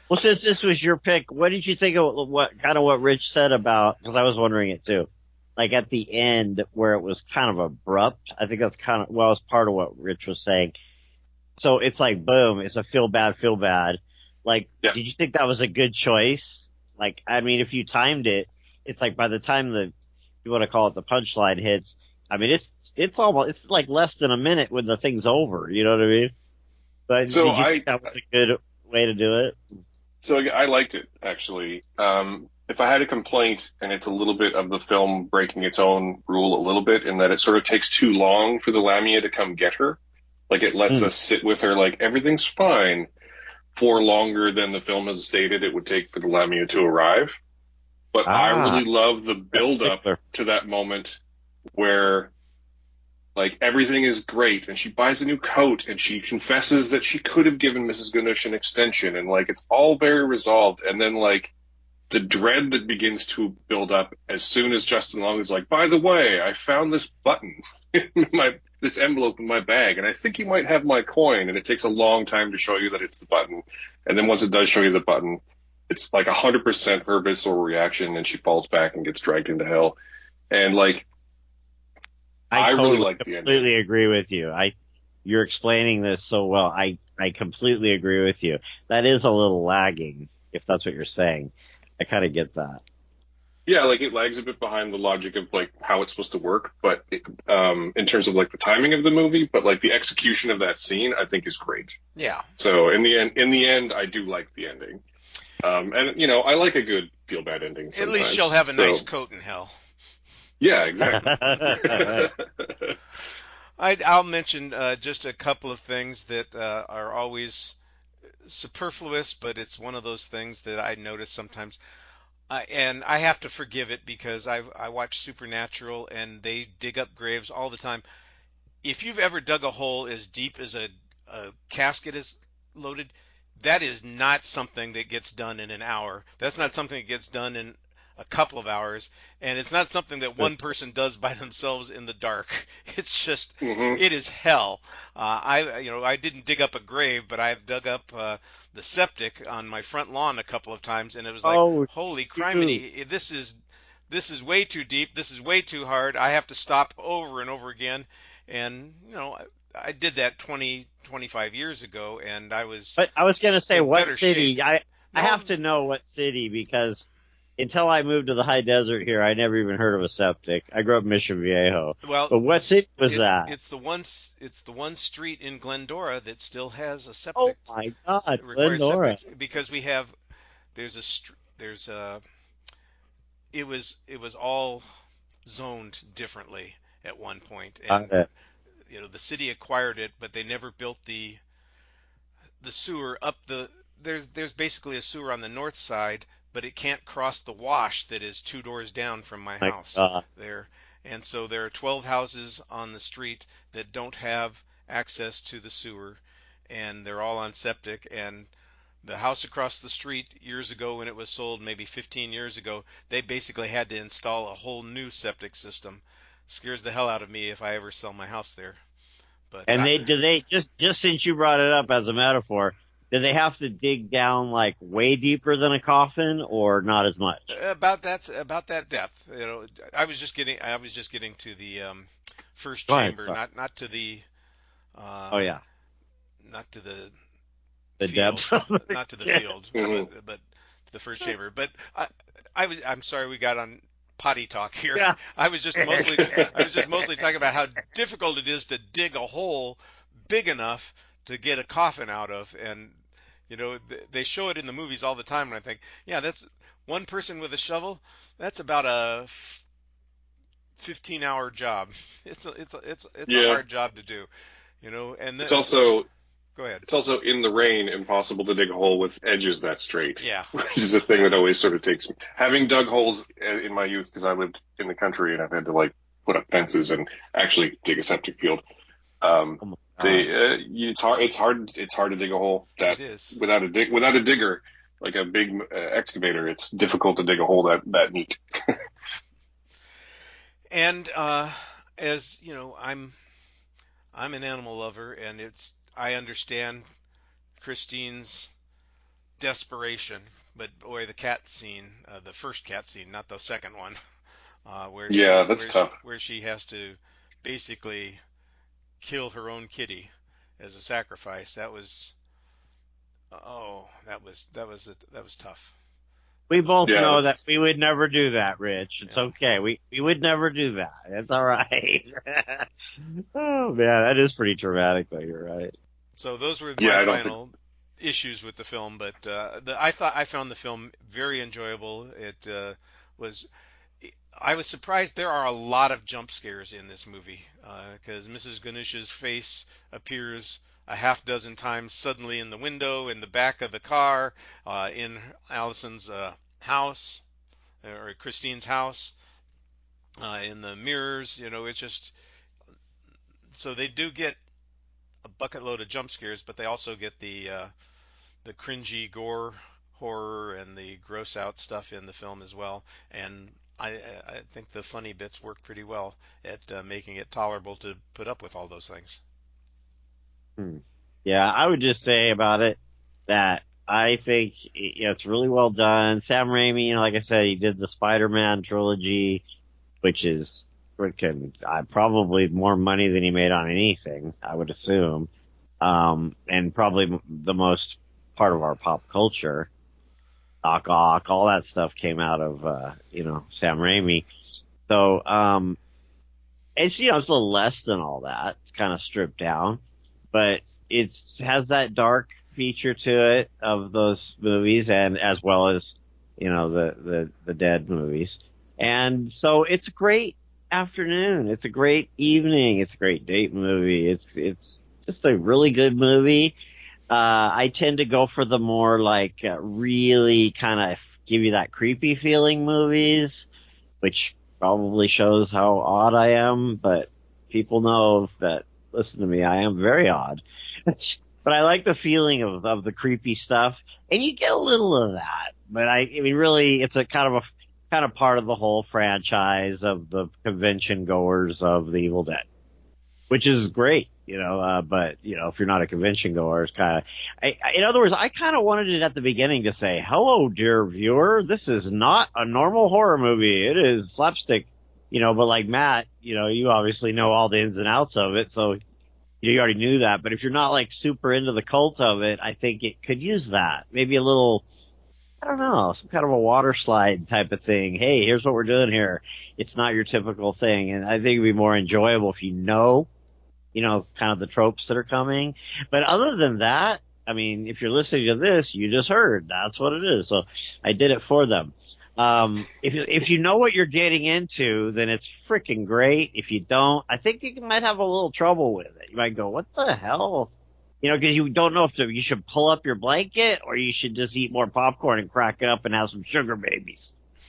Well, since this was your pick, what did you think of what Rich said about? Because I was wondering it too. Like at the end where it was kind of abrupt. I think that's it's part of what Rich was saying. So it's like boom, it's a feel bad. Like, Did you think that was a good choice? Like, I mean, if you timed it, it's like by the time you want to call it the punchline hits, I mean, it's like less than a minute when the thing's over. You know what I mean? But did you think that was a good way to do it? So I liked it, actually. If I had a complaint, and it's a little bit of the film breaking its own rule a little bit in that it sort of takes too long for the lamia to come get her. Like it lets us sit with her like everything's fine for longer than the film has stated it would take for the lamia to arrive. But I really love the build up to that moment where like everything is great and she buys a new coat and she confesses that she could have given Mrs. Ganesh an extension and like it's all very resolved, and then like the dread that begins to build up as soon as Justin Long is like, by the way, I found this button in this envelope in my bag, and I think you might have my coin, and it takes a long time to show you that it's the button. And then once it does show you the button, it's like 100% her visceral reaction, and she falls back and gets dragged into hell. And like, I really like the ending. Completely agree with you. You're explaining this so well. I completely agree with you. That is a little lagging, if that's what you're saying. I kind of get that. Yeah, like it lags a bit behind the logic of like how it's supposed to work, but in terms of like the timing of the movie, but like the execution of that scene, I think is great. Yeah. So in the end, I do like the ending, and you know, I like a good feel bad ending. Sometimes. At least she'll have a nice coat in hell. Yeah, exactly. I'll mention just a couple of things that are always superfluous, but it's one of those things that I notice sometimes. And I have to forgive it because I watch Supernatural and they dig up graves all the time. If you've ever dug a hole as deep as a casket is loaded, that is not something that gets done in an hour. That's not something that gets done in a couple of hours, and it's not something that one person does by themselves in the dark. It's just, It is hell. I didn't dig up a grave, but I've dug up the septic on my front lawn a couple of times, and it was like, holy criminy, this is way too deep. This is way too hard. I have to stop over and over again, and I did that 25 years ago, and I was. But I was going to say, what city? Shape. I have to know what city, because until I moved to the high desert here, I never even heard of a septic. I grew up in Mission Viejo. Well, but what city was that? It's the one street in Glendora that still has a septic. Oh my God, Glendora! Because it was all zoned differently at one point, and the city acquired it, but they never built the sewer up the. There's basically a sewer on the north side, but it can't cross the wash that is 2 doors down from my house there. And so there are 12 houses on the street that don't have access to the sewer, and they're all on septic. And the house across the street years ago, when it was sold, maybe 15 years ago, they basically had to install a whole new septic system. Scares the hell out of me if I ever sell my house there. But do they just since you brought it up as a metaphor, do they have to dig down like way deeper than a coffin, or not as much? About that depth. I was just getting to the first chamber, not to the. Not to the field, depths, not to the field, but to the first chamber. But I'm sorry we got on potty talk here. Yeah. I was just mostly talking about how difficult it is to dig a hole big enough to get a coffin out of, and they show it in the movies all the time, and I think, yeah, that's one person with a shovel. That's about a 15-hour job. It's a hard job to do, And then, it's also go ahead. It's also in the rain impossible to dig a hole with edges that straight. Yeah, which is a thing that always sort of takes me. Having dug holes in my youth, because I lived in the country and I've had to like put up fences and actually dig a septic field. It's hard to dig a hole. It is. Without a digger, like a big excavator, it's difficult to dig a hole that neat. And as you know, I'm an animal lover, and I understand Christine's desperation, but boy, the cat scene, the first cat scene, not the second one, that's tough. Where she has to basically kill her own kitty as a sacrifice. That was tough. We both know that we would never do that, Rich. It's okay. We would never do that. It's all right. Oh man, that is pretty traumatic, though. You're right. So those were my final issues with the film, but I found the film very enjoyable. I was surprised there are a lot of jump scares in this movie, because Mrs. Ganush's face appears a half dozen times suddenly in the window, in the back of the car, in Allison's house, or Christine's house, in the mirrors. It's just, so they do get a bucket load of jump scares, but they also get the cringy gore horror and the gross out stuff in the film as well. And I think the funny bits work pretty well at making it tolerable to put up with all those things. Yeah, I would just say about it that I think it's really well done. Sam Raimi, like I said, he did the Spider-Man trilogy, which is freaking probably more money than he made on anything, I would assume, and probably the most part of our pop culture. Ock Ock, all that stuff came out of Sam Raimi. So it's it's a little less than all that. It's kind of stripped down, but it has that dark feature to it of those movies, and as well as the Dead movies. And so it's a great afternoon. It's a great evening. It's a great date movie. It's just a really good movie. I tend to go for the more really kind of give you that creepy feeling movies, which probably shows how odd I am, but people know that, listen to me, I am very odd. But I like the feeling of the creepy stuff, and you get a little of that. But I mean, really, it's a kind of part of the whole franchise of the convention goers of the Evil Dead, which is great, but if you're not a convention goer, it's kind of, in other words, I kind of wanted it at the beginning to say, hello, dear viewer, this is not a normal horror movie. It is slapstick, but like Matt, you obviously know all the ins and outs of it. So you already knew that. But if you're not super into the cult of it, I think it could use that. Maybe a little, I don't know, some kind of a water slide type of thing. Hey, here's what we're doing here. It's not your typical thing. And I think it'd be more enjoyable if kind of the tropes that are coming. But other than that, I mean, if you're listening to this, you just heard. That's what it is. So I did it for them. If you know what you're getting into, then it's freaking great. If you don't, I think you might have a little trouble with it. You might go, what the hell? Because you don't know if you should pull up your blanket or you should just eat more popcorn and crack it up and have some sugar babies.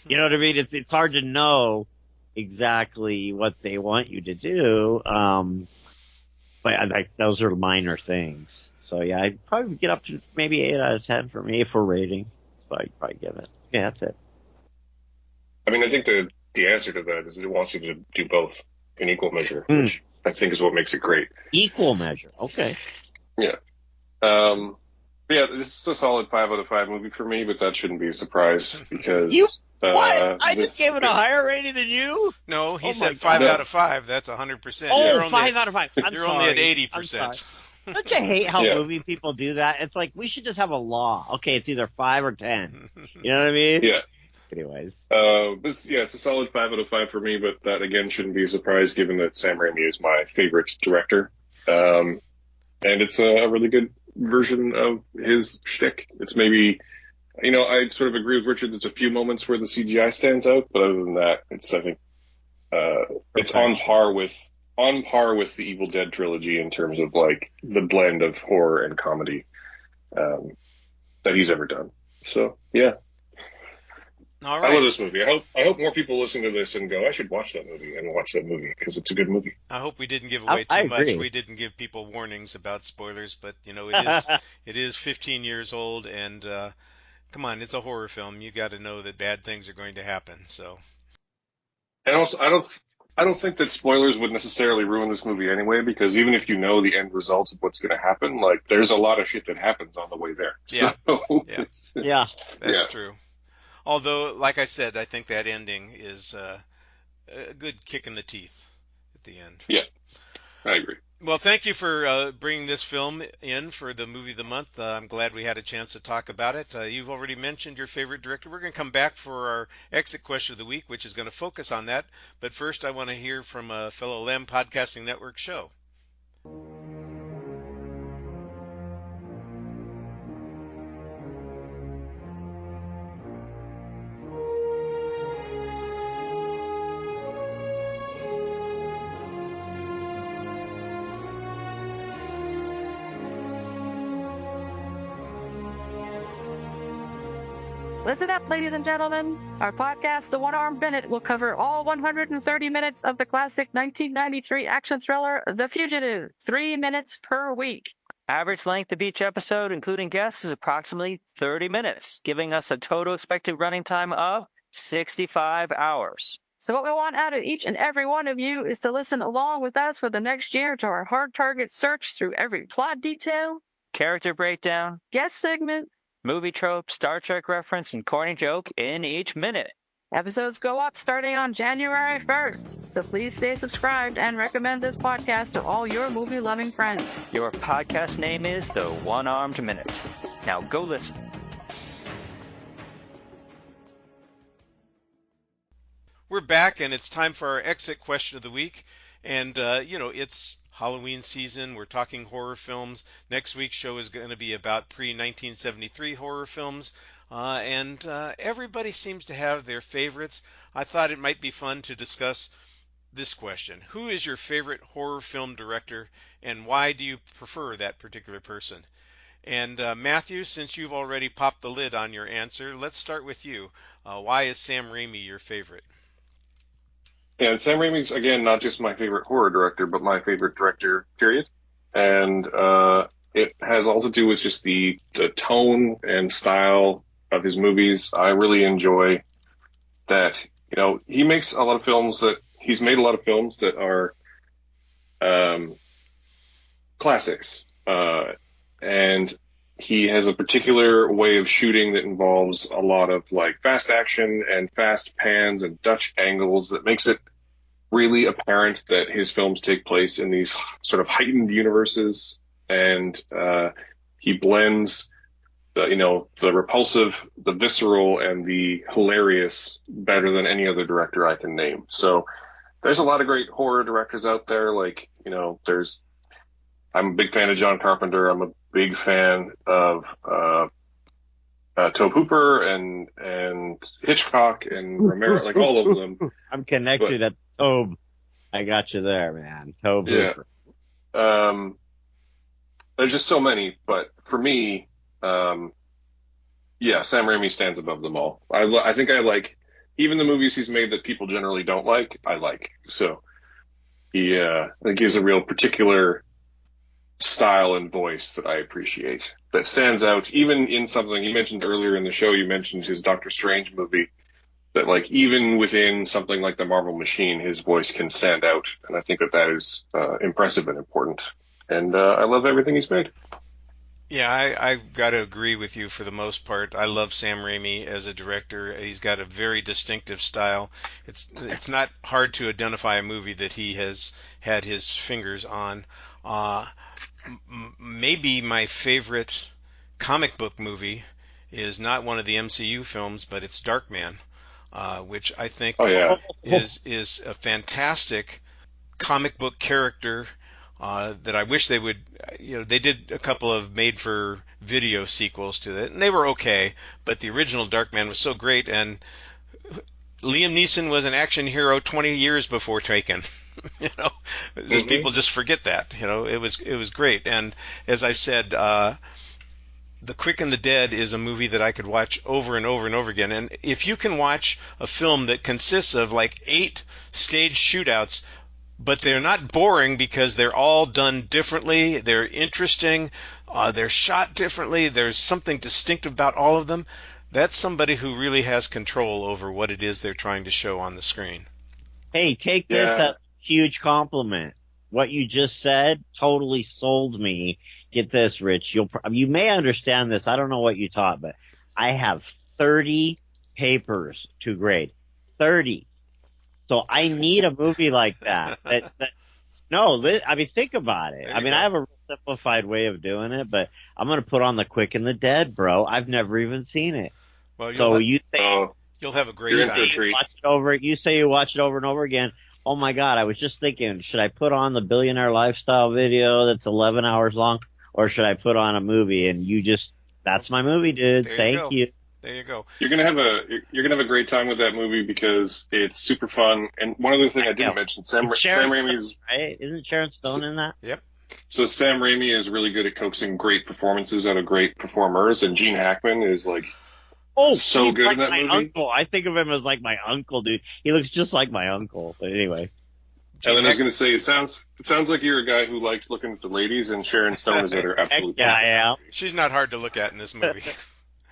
You know what I mean? It's hard to know exactly what they want you to do. But I think those are minor things. So yeah, I'd probably get up to maybe 8 out of 10 for me for rating. So I'd probably give it. Yeah, that's it. I mean, I think the answer to that is it wants you to do both in equal measure, which I think is what makes it great. Equal measure. Okay. Yeah. Yeah, this is a solid 5 out of 5 movie for me, but that shouldn't be a surprise because what? I just gave it a higher rating than you? No, he said 5 out of 5. That's 100%. Oh, 5 out of 5. You're only at 80%. Don't you hate how movie people do that? It's like, we should just have a law. Okay, it's either 5 or 10. You know what I mean? Yeah. Anyways. It's a solid 5 out of 5 for me, but that again shouldn't be a surprise given that Sam Raimi is my favorite director. And it's a really good version of his shtick. It's maybe, I sort of agree with Richard. There's a few moments where the CGI stands out, but other than that, I think, it's on par with the Evil Dead trilogy in terms of the blend of horror and comedy, that he's ever done. So yeah. All right. I love this movie. I hope more people listen to this and go, I should watch that movie because it's a good movie. I hope we didn't give away too much. We didn't give people warnings about spoilers, but it is 15 years old, and come on, it's a horror film. You got to know that bad things are going to happen. So. And also, I don't think that spoilers would necessarily ruin this movie anyway, because even if you know the end results of what's going to happen, there's a lot of shit that happens on the way there. Yeah. So, yeah. That's true. Although, like I said, I think that ending is a good kick in the teeth at the end. Yeah, I agree. Well, thank you for bringing this film in for the Movie of the Month. I'm glad we had a chance to talk about it. You've already mentioned your favorite director. We're going to come back for our exit question of the week, which is going to focus on that. But first, I want to hear from a fellow Lamb Podcasting Network show. Listen up, ladies and gentlemen. Our podcast, The One-Armed Minute, will cover all 130 minutes of the classic 1993 action thriller, The Fugitive, 3 minutes per week. Average length of each episode, including guests, is approximately 30 minutes, giving us a total expected running time of 65 hours. So what we want out of each and every one of you is to listen along with us for the next year to our hard target search through every plot detail, Character breakdown, guest segment, movie trope, Star Trek reference, and corny joke in each minute. Episodes go up starting on January 1st, so please stay subscribed and recommend this podcast to all your movie-loving friends. Your podcast name is The One-Armed Minute. Now go listen. We're back, and it's time for our exit question of the week. And, it's Halloween season. We're talking horror films. Next week's show is going to be about pre-1973 horror films. And everybody seems to have their favorites. I thought it might be fun to discuss this question. Who is your favorite horror film director, and why do you prefer that particular person? And Matthew, since you've already popped the lid on your answer, let's start with you. Why is Sam Rami your favorite? Yeah, Sam Raimi's, again, not just my favorite horror director, but my favorite director, period. And it has all to do with just the tone and style of his movies. I really enjoy that, he makes a lot of films he's made a lot of films that are classics. And he has a particular way of shooting that involves a lot of fast action and fast pans and Dutch angles that makes it really apparent that his films take place in these sort of heightened universes. And he blends the repulsive, the visceral, and the hilarious better than any other director I can name. So there's a lot of great horror directors out there. I'm a big fan of John Carpenter. I'm a big fan of Tobe Hooper and Hitchcock and Romero, all of them. I'm connected at Tobe. I got you there, man. Tobe Hooper. There's just so many, but for me, Sam Raimi stands above them all. I think I like even the movies he's made that people generally don't like. I like. So I think he has a real particular style and voice that I appreciate, that stands out even in something you mentioned earlier in the show. You mentioned his Doctor Strange movie, that even within something like the Marvel Machine, his voice can stand out. And I think that is impressive and important. And I love everything he's made. Yeah, I've got to agree with you for the most part. I love Sam Raimi as a director. He's got a very distinctive style. It's not hard to identify a movie that he has had his fingers on. Maybe my favorite comic book movie is not one of the MCU films, but it's Darkman, which I think is a fantastic comic book character that I wish they would, they did a couple of made-for-video sequels to it, and they were okay, but the original Darkman was so great, and Liam Neeson was an action hero 20 years before Taken. People just forget that. It was great. And as I said, The Quick and the Dead is a movie that I could watch over and over and over again. And if you can watch a film that consists of 8 stage shootouts, but they're not boring because they're all done differently, they're interesting, they're shot differently, there's something distinctive about all of them, that's somebody who really has control over what it is they're trying to show on the screen. Hey, take this as a huge compliment. What you just said totally sold me. Get this, Rich. You may understand this. I don't know what you taught, but I have 30 papers to grade. 30. So I need a movie like that. Think about it. I have a simplified way of doing it, but I'm going to put on The Quick and the Dead, bro. I've never even seen it. Well, you'll have a great time. You say you watch it over and over again. Oh my God, I was just thinking, should I put on the Billionaire Lifestyle video that's 11 hours long, or should I put on a movie? And that's my movie, dude. Thank you. There you go. You're gonna have a great time with that movie because it's super fun. And one other thing I didn't mention, Sam Raimi's, right? Isn't Sharon Stone in that? Yep. So Sam Raimi is really good at coaxing great performances out of great performers, and Gene Hackman is so good in that movie. Uncle. I think of him as my uncle, dude. He looks just like my uncle. But anyway. Ellen, I was going to say, it sounds like you're a guy who likes looking at the ladies, and Sharon Stone is at her absolute Yeah, yeah. She's not hard to look at in this movie.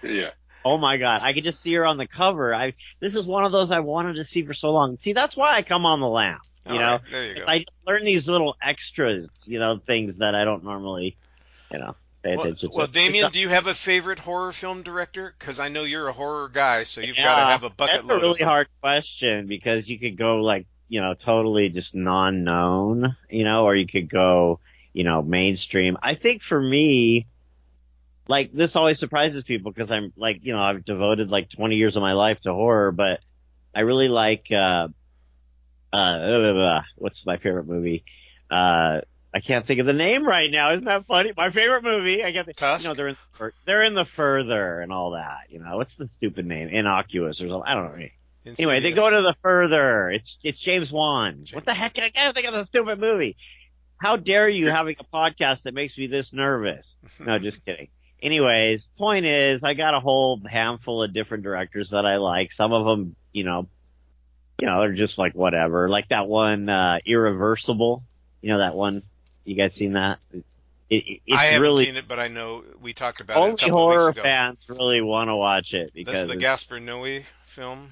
Yeah. Oh my God, I could just see her on the cover. This is one of those I wanted to see for so long. See, that's why I come on the lamp. You know, right, there you go. I just learn these little extras, things that I don't normally, pay attention to. Well, Damien, do you have a favorite horror film director? Because I know you're a horror guy, so you've got to have a bucket load. That's a really hard question because you could go totally just non-known, or you could go, mainstream. I think for me, this always surprises people because I'm I've devoted 20 years of my life to horror, but I really like, what's my favorite movie? I can't think of the name right now. Isn't that funny? My favorite movie. I get Tusk? They're in the Further and all that. What's the stupid name? Innocuous or something. I don't know. Anyway, they go to the Further. It's James Wan. What the heck? I can't think of the stupid movie. How dare you having a podcast that makes me this nervous? No, just kidding. Anyways, point is, I got a whole handful of different directors that I like. Some of them, they're just whatever. Like that one, Irreversible. That one. You guys seen that? It's I haven't really, seen it, but I know we talked about it a only couple of horror weeks ago. fans really want to watch it because That's the Gaspar Noé film.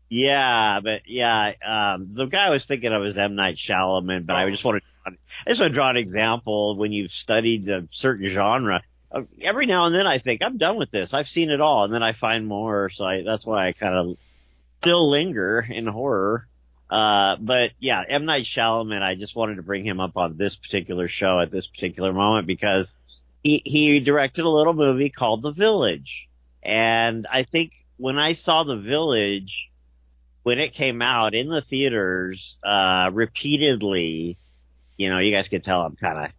Yeah, but the guy I was thinking of is M. Night Shyamalan, but I just want to draw an example. When you've studied a certain genre, every now and then I think I'm done with this. I've seen it all, and then I find more. So that's why I kind of still linger in horror. But yeah, M. Night Shyamalan, I just wanted to bring him up on this particular show at this particular moment because he directed a little movie called The Village. And I think when I saw The Village, when it came out in the theaters, repeatedly, you guys can tell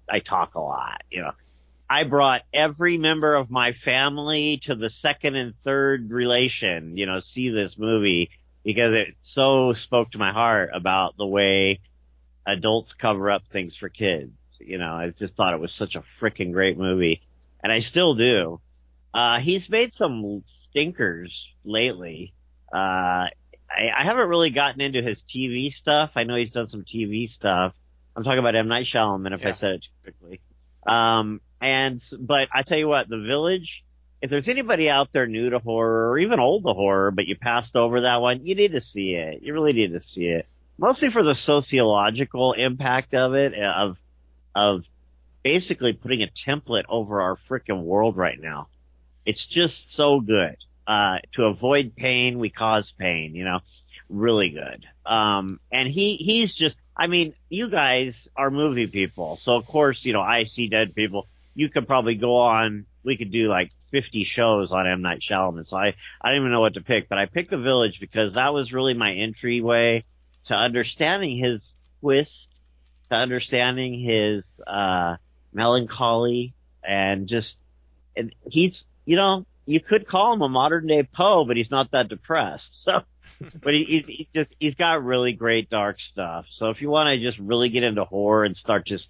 I talk a lot, I brought every member of my family to the second and third relation, see this movie because it so spoke to my heart about the way adults cover up things for kids. I just thought it was such a freaking great movie, and I still do. He's made some stinkers lately. I haven't really gotten into his TV stuff. I know he's done some TV stuff. I'm talking about M. Night Shyamalan, if I said it too quickly. But I tell you what, The Village, if there's anybody out there new to horror or even old to horror, but you passed over that one, you need to see it. You really need to see it. Mostly for the sociological impact of it, of basically putting a template over our frickin' world right now. It's just so good. To avoid pain, we cause pain, really good. And he's just, you guys are movie people. So of course, I see dead people. You could probably go on, we could do 50 shows on M. Night Shyamalan. So I don't even know what to pick, but I picked The Village because that was really my entryway to understanding his twist, to understanding his, melancholy and he's, you could call him a modern day Poe, but he's not that depressed. So, but he's got really great dark stuff. So if you want to just really get into horror and start just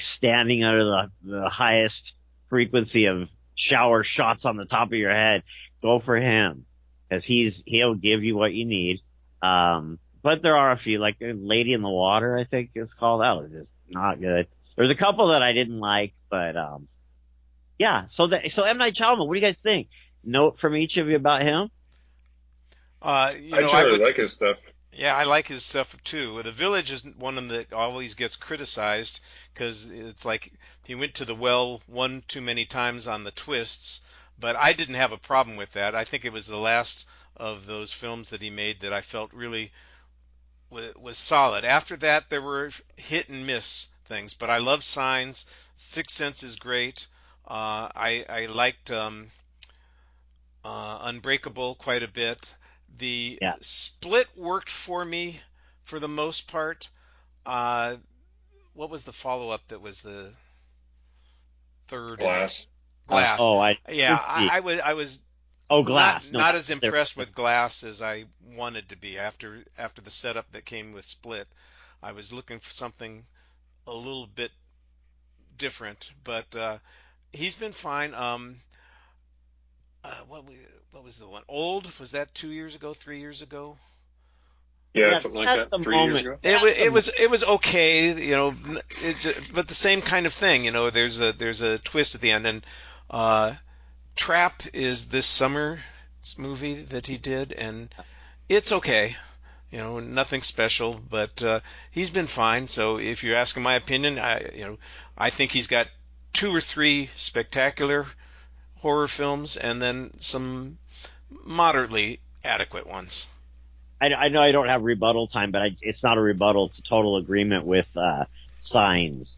standing under the highest frequency of shower shots on the top of your head, go for him. Cause he'll give you what you need. But there are a few, like Lady in the Water, I think it's called. That was just not good. There's a couple that I didn't like, but, yeah. So M. Night Shyamalan, what do you guys think? Note from each of you about him? I generally like his stuff. Yeah, I like his stuff too. The Village is one that always gets criticized because it's like he went to the well one too many times on the twists, but I didn't have a problem with that. I think it was the last of those films that he made that I felt really was solid. After that, there were hit and miss things, but I love Signs. Sixth Sense is great. I liked Unbreakable quite a bit. The Split worked for me for the most part. What was the follow-up that was the third? Glass. Glass. I was Glass. Not as impressed with Glass as I wanted to be after the setup that came with Split. I was looking for something a little bit different, but he's been fine. What was the one? Old? Was that 2 years ago, 3 years ago? Yeah, something like that. 3 years ago. It was okay, you know, but the same kind of thing. You know, there's a twist at the end, and Trap is this summer's movie that he did, and it's okay. You know, nothing special, but he's been fine. So if you're asking my opinion, I think he's got 2 or 3 spectacular horror films, and then some moderately adequate ones. I know I don't have rebuttal time, but it's not a rebuttal. It's a total agreement with Signs.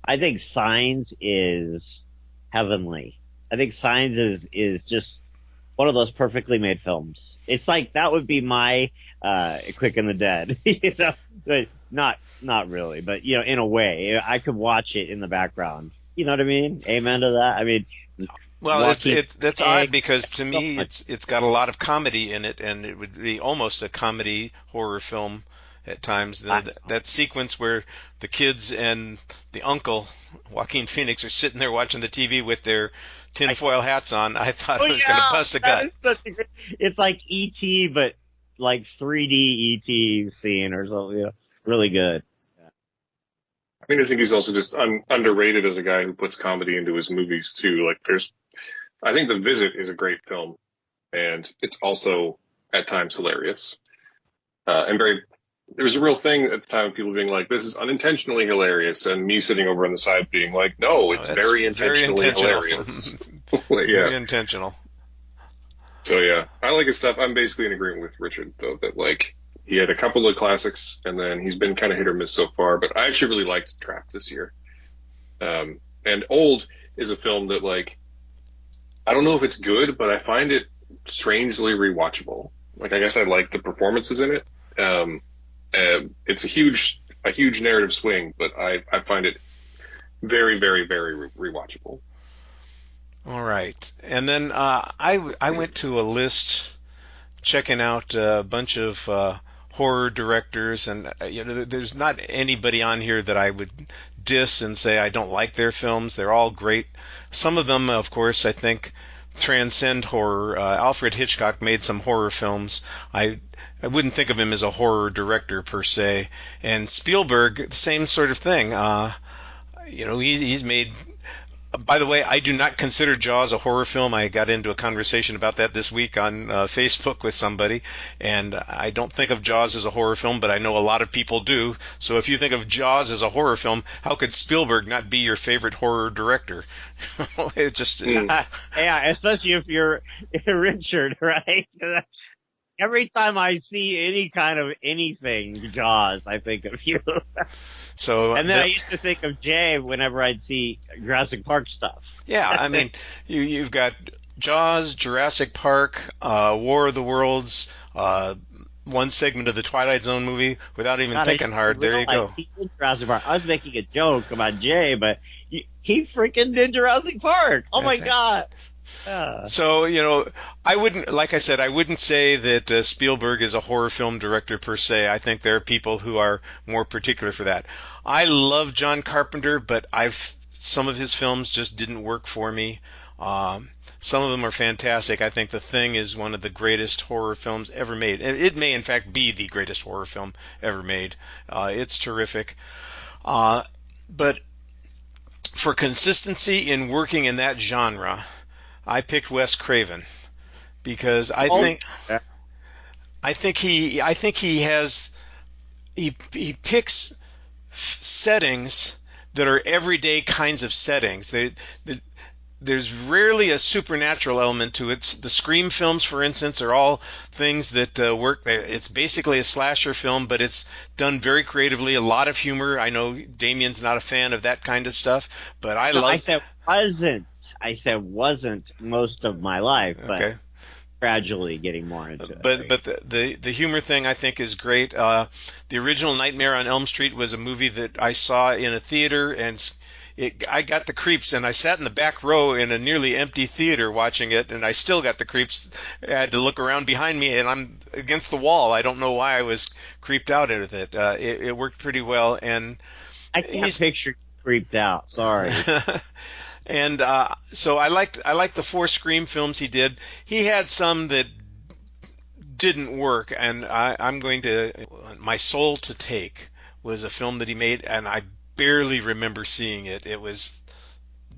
I think Signs is heavenly. I think Signs is just one of those perfectly made films. It's like that would be my Quick and the Dead, you know, but not really, but you know, in a way, I could watch it in the background. You know what I mean? Amen to that. I mean, well, that's odd because to me it's got a lot of comedy in it, and it would be almost a comedy horror film at times. That sequence where the kids and the uncle Joaquin Phoenix are sitting there watching the TV with their tinfoil hats on, I thought it was going to bust a gut. It's like E.T., but like 3D E.T. scene or something. You know, really good. I mean, I think he's also just underrated as a guy who puts comedy into his movies too. Like, I think The Visit is a great film, and it's also at times hilarious. And there was a real thing at the time of people being like, "This is unintentionally hilarious," and me sitting over on the side being like, "No, it's very intentionally hilarious." Very intentional. So yeah, I like his stuff. I'm basically in agreement with Richard though that like. He had a couple of classics, and then he's been kind of hit or miss so far. But I actually really liked Trap this year. And Old is a film that, like, I don't know if it's good, but I find it strangely rewatchable. Like, I guess I like the performances in it. It's a huge narrative swing, but I find it very, very, very rewatchable. All right. And then I went to a list checking out a bunch of horror directors, and there's not anybody on here that I would diss and say I don't like their films. They're all great. Some of them, of course, I think transcend horror. Alfred Hitchcock made some horror films. I wouldn't think of him as a horror director per se. And Spielberg, the same sort of thing. He's made. By the way, I do not consider Jaws a horror film. I got into a conversation about that this week on Facebook with somebody, and I don't think of Jaws as a horror film, but I know a lot of people do. So if you think of Jaws as a horror film, how could Spielberg not be your favorite horror director? It just yeah, especially if you're Richard, right? Every time I see any kind of anything Jaws, I think of you. And then I used to think of Jay whenever I'd see Jurassic Park stuff. Yeah, I mean, you've got Jaws, Jurassic Park, War of the Worlds, one segment of the Twilight Zone movie. Without even thinking hard, there you go. He did Jurassic Park. I was making a joke about Jay, but he freaking did Jurassic Park. Oh, my God. So, I wouldn't say that Spielberg is a horror film director per se. I think there are people who are more particular for that. I love John Carpenter, but some of his films just didn't work for me. Some of them are fantastic. I think The Thing is one of the greatest horror films ever made. It may, in fact, be the greatest horror film ever made. It's terrific. But for consistency in working in that genre, I picked Wes Craven because I think he picks settings that are everyday kinds of settings. There's rarely a supernatural element to it. The Scream films, for instance, are all things that work. It's basically a slasher film, but it's done very creatively. A lot of humor. I know Damien's not a fan of that kind of stuff, but I said wasn't most of my life, but gradually getting more into it. But the humor thing I think is great. The original Nightmare on Elm Street was a movie that I saw in a theater, and I got the creeps, and I sat in the back row in a nearly empty theater watching it, and I still got the creeps. I had to look around behind me, and I'm against the wall. I don't know why I was creeped out with it. It worked pretty well, and I can't picture creeped out. Sorry. And so I liked the 4 Scream films he did. He had some that didn't work, and I'm going to. My Soul to Take was a film that he made, and I barely remember seeing it. It was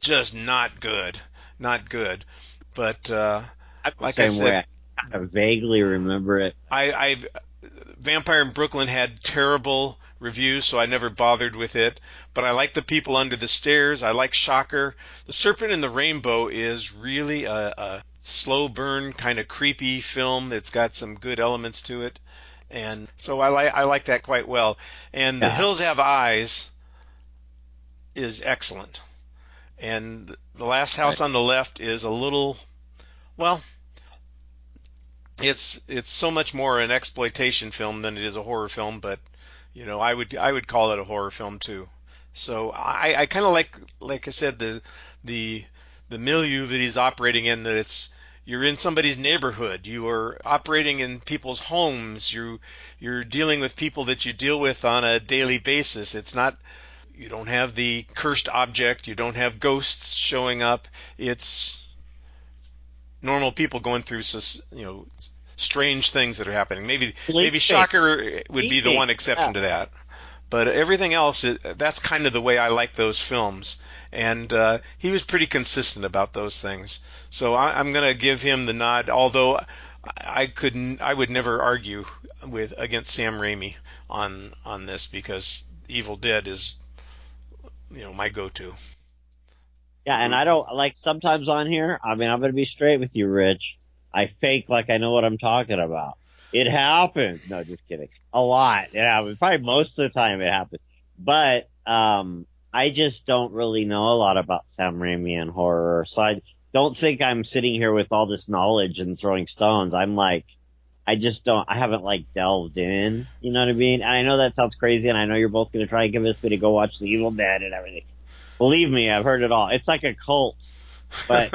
just not good. But like I said, I kind of vaguely remember it. I Vampire in Brooklyn had terrible reviews, so I never bothered with it. But I like The People Under the Stairs. I like Shocker. The Serpent and the Rainbow is really a slow burn, kind of creepy film. It's got some good elements to it, and so I like that quite well. And The Hills Have Eyes is excellent. And The Last House on the Left is a little, well, it's so much more an exploitation film than it is a horror film, but I would call it a horror film too. So I kind of like I said, the milieu that he's operating in, that you're in somebody's neighborhood, you are operating in people's homes, you're dealing with people that you deal with on a daily basis. It's not, you don't have the cursed object, you don't have ghosts showing up. It's normal people going through strange things that are happening. Maybe Shocker would be the one exception to that. But everything else, that's kind of the way I like those films. And he was pretty consistent about those things. So I'm going to give him the nod, although I would never argue against Sam Raimi on this, because Evil Dead is my go-to. Yeah, and I don't, like, sometimes on here, I mean, I'm going to be straight with you, Rich. I fake like I know what I'm talking about. It happens. No, just kidding. A lot. It happens. Probably most of the time it happens. But I just don't really know a lot about Sam Raimi and horror. So I don't think I'm sitting here with all this knowledge and throwing stones. I'm like, I haven't like delved in. You know what I mean? And I know that sounds crazy, and I know you're both going to try and convince me to go watch The Evil Dead and everything. Believe me, I've heard it all. It's like a cult. But,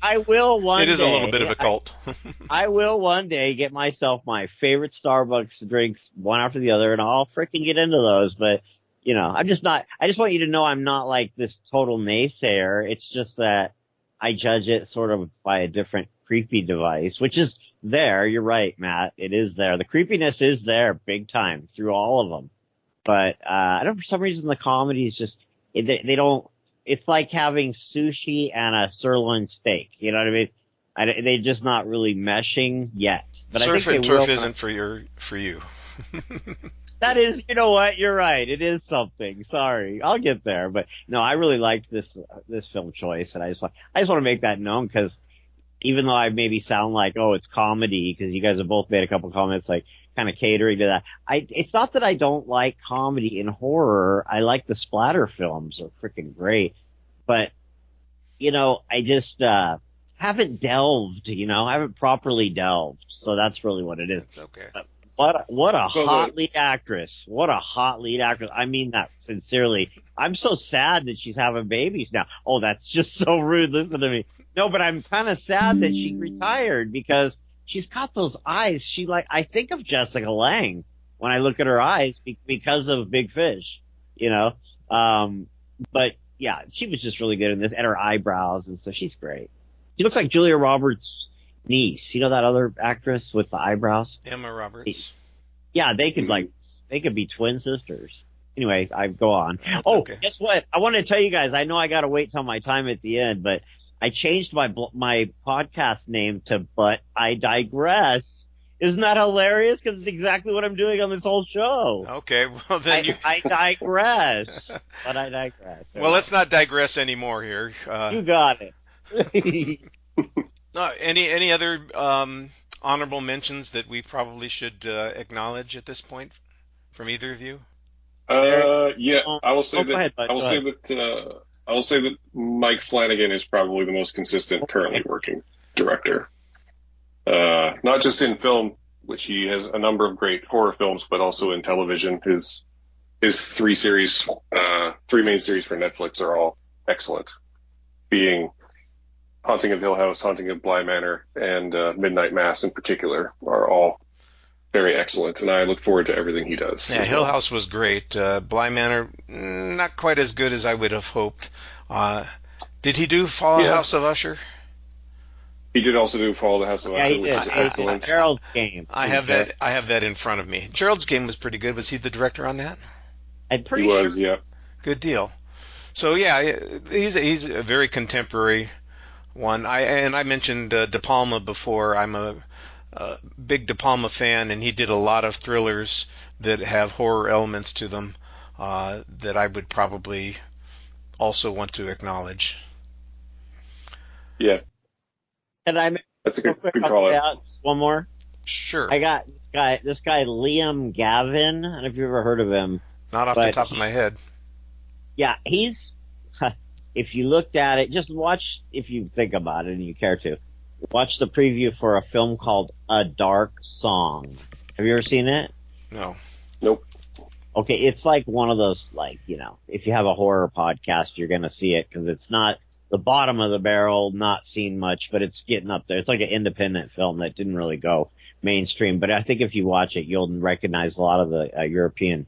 I will one day. It is a little bit of a cult. I will one day get myself my favorite Starbucks drinks, one after the other, and I'll freaking get into those. But, I just want you to know I'm not like this total naysayer. It's just that I judge it sort of by a different creepy device, which is there. You're right, Matt. It is there. The creepiness is there big time through all of them. But, for some reason the comedy is just, they don't, it's like having sushi and a sirloin steak. You know what I mean? They're just not really meshing yet. But Surf I think and turf isn't for you. That is, you know what? You're right. It is something. Sorry, I'll get there. But no, I really liked this film choice, and I just want to make that known, because even though I maybe sound like, oh, it's comedy, because you guys have both made a couple comments like kind of catering to that. It's not that I don't like comedy in horror. I like the splatter films; are freaking great. But I just haven't delved. I haven't properly delved. So that's really what it is. It's okay. What a hot lead actress! What a hot lead actress! I mean that sincerely. I'm so sad that she's having babies now. Oh, that's just so rude. Listen to me. No, but I'm kind of sad that she retired, because she's got those eyes. I think of Jessica Lange when I look at her eyes because of Big Fish, but yeah, she was just really good in this, and her eyebrows, and so she's great. She looks like Julia Roberts' niece. You know that other actress with the eyebrows? Emma Roberts. Yeah, they could be twin sisters. Anyway, I go on. That's oh, okay. Guess what? I wanted to tell you guys, I know I got to wait till my time at the end, but I changed my podcast name to But I Digress. Isn't that hilarious? Because it's exactly what I'm doing on this whole show. Okay, well then I digress. But I digress. Well, let's not digress anymore here. You got it. Any other honorable mentions that we probably should acknowledge at this point from either of you? Yeah, I will say go ahead, bud. I will say that Mike Flanagan is probably the most consistent currently working director. Not just in film, which he has a number of great horror films, but also in television. His three main series for Netflix are all excellent, being Haunting of Hill House, Haunting of Bly Manor, and Midnight Mass in particular are all very excellent, and I look forward to everything he does. Yeah, Hill House was great. Bly Manor, not quite as good as I would have hoped. Did he do House of Usher? He did also do Fall of the House of Yeah, Usher, he which did. is excellent. Gerald's Game. I have that in front of me. Gerald's Game was pretty good. Was he the director on that? I'm pretty He sure. was, yeah. Good deal. So yeah, he's a very contemporary one. I mentioned De Palma before. I'm a big De Palma fan, and he did a lot of thrillers that have horror elements to them that I would probably also want to acknowledge. Yeah. And That's a good call out. One more. Sure. I got this guy Liam Gavin. I don't know if you've ever heard of him. Not off the top of my head. Yeah, he's. If you looked at it, just watch, if you think about it and you care to, watch the preview for a film called A Dark Song. Have you ever seen it? No. Nope. Okay, it's like one of those, if you have a horror podcast, you're going to see it because it's not the bottom of the barrel, not seen much, but it's getting up there. It's like an independent film that didn't really go mainstream. But I think if you watch it, you'll recognize a lot of the European,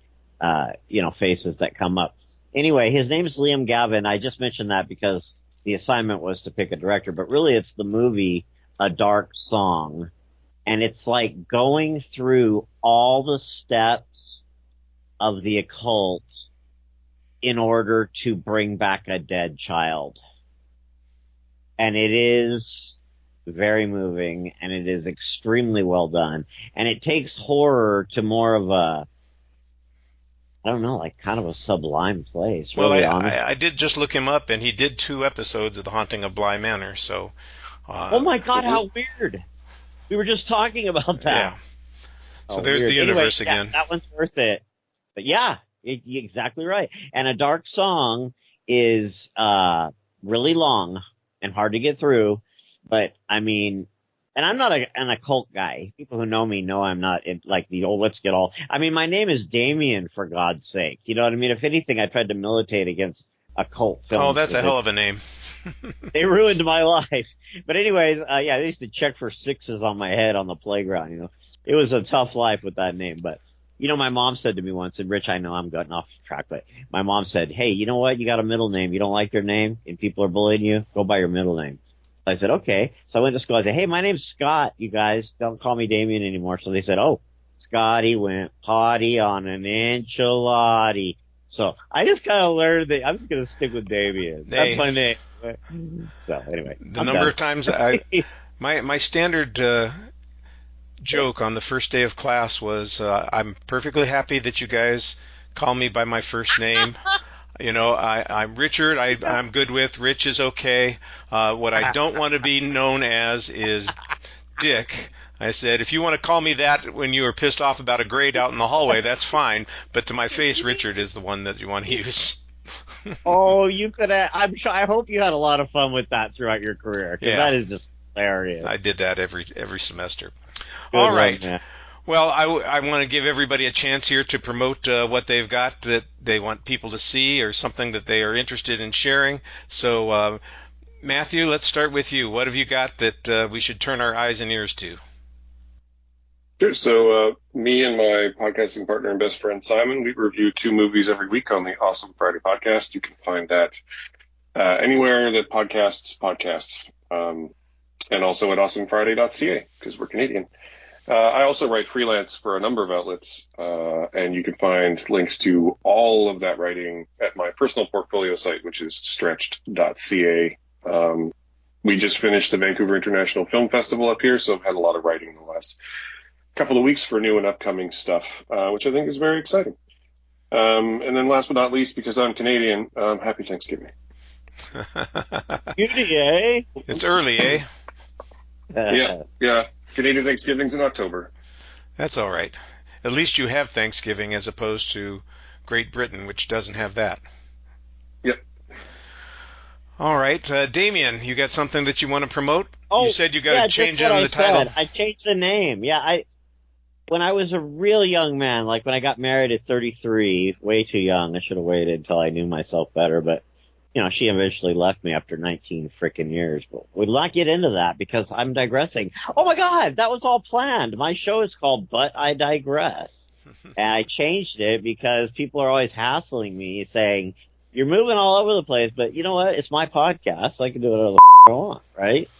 faces that come up. Anyway, his name is Liam Gavin. I just mentioned that because the assignment was to pick a director, but really it's the movie A Dark Song. And it's like going through all the steps of the occult in order to bring back a dead child. And it is very moving, and it is extremely well done. And it takes horror to more of a, I don't know, like kind of a sublime place. Really, well, I did just look him up, and he did 2 episodes of The Haunting of Bly Manor. So, oh my God, how weird! We were just talking about that. Yeah. So there's weird. The universe anyway, again. Yeah, that one's worth it. But yeah, you're exactly right. And A Dark Song is really long and hard to get through. But I mean, and I'm not an occult guy. People who know me know I'm not like the old let's get all. I mean, my name is Damien, for God's sake. You know what I mean? If anything, I tried to militate against occult films. Oh, that's a hell of a name. They ruined my life. But anyways, I used to check for 6s on my head on the playground. It was a tough life with that name. But my mom said to me once, and Rich, I know I'm getting off track, but my mom said, "Hey, you know what? You got a middle name. You don't like your name, and people are bullying you. Go by your middle name." I said, okay. So I went to school. I said, hey, my name's Scott. You guys don't call me Damien anymore. So they said, oh, Scotty went potty on an enchilada. So I just kind of learned that I'm just going to stick with Damien. That's my name. So anyway. The number of times my standard joke on the first day of class was, I'm perfectly happy that you guys call me by my first name. I'm Richard. I'm good with. Rich is okay. What I don't want to be known as is Dick. I said, if you want to call me that when you were pissed off about a grade out in the hallway, that's fine. But to my face, Richard is the one that you want to use. Oh, you could have. I'm sure. I hope you had a lot of fun with that throughout your career, because that is just hilarious. I did that every semester. Good All right. Man. Well, I want to give everybody a chance here to promote what they've got that they want people to see or something that they are interested in sharing. So, Matthew, let's start with you. What have you got that we should turn our eyes and ears to? Sure. So me and my podcasting partner and best friend Simon, we review 2 movies every week on the Awesome Friday podcast. You can find that anywhere that podcasts, and also at awesomefriday.ca because we're Canadian. I also write freelance for a number of outlets, and you can find links to all of that writing at my personal portfolio site, which is stretched.ca. We just finished the Vancouver International Film Festival up here, so I've had a lot of writing in the last couple of weeks for new and upcoming stuff, which I think is very exciting. And then last but not least, because I'm Canadian, happy Thanksgiving. Beauty, eh? It's early, eh? Yeah. Canadian Thanksgiving's in October. That's all right. At least you have Thanksgiving as opposed to Great Britain, which doesn't have that. Yep. All right. Damien, you got something that you want to promote? Oh, you said you got to change it on the title. I changed the name. Yeah, when I was a real young man, like when I got married at 33, way too young. I should have waited until I knew myself better, but she eventually left me after 19 frickin' years. But we'll not get into that because I'm digressing. Oh my God, that was all planned. My show is called But I Digress. And I changed it because people are always hassling me saying, you're moving all over the place, but you know what? It's my podcast. So I can do whatever the I want, right?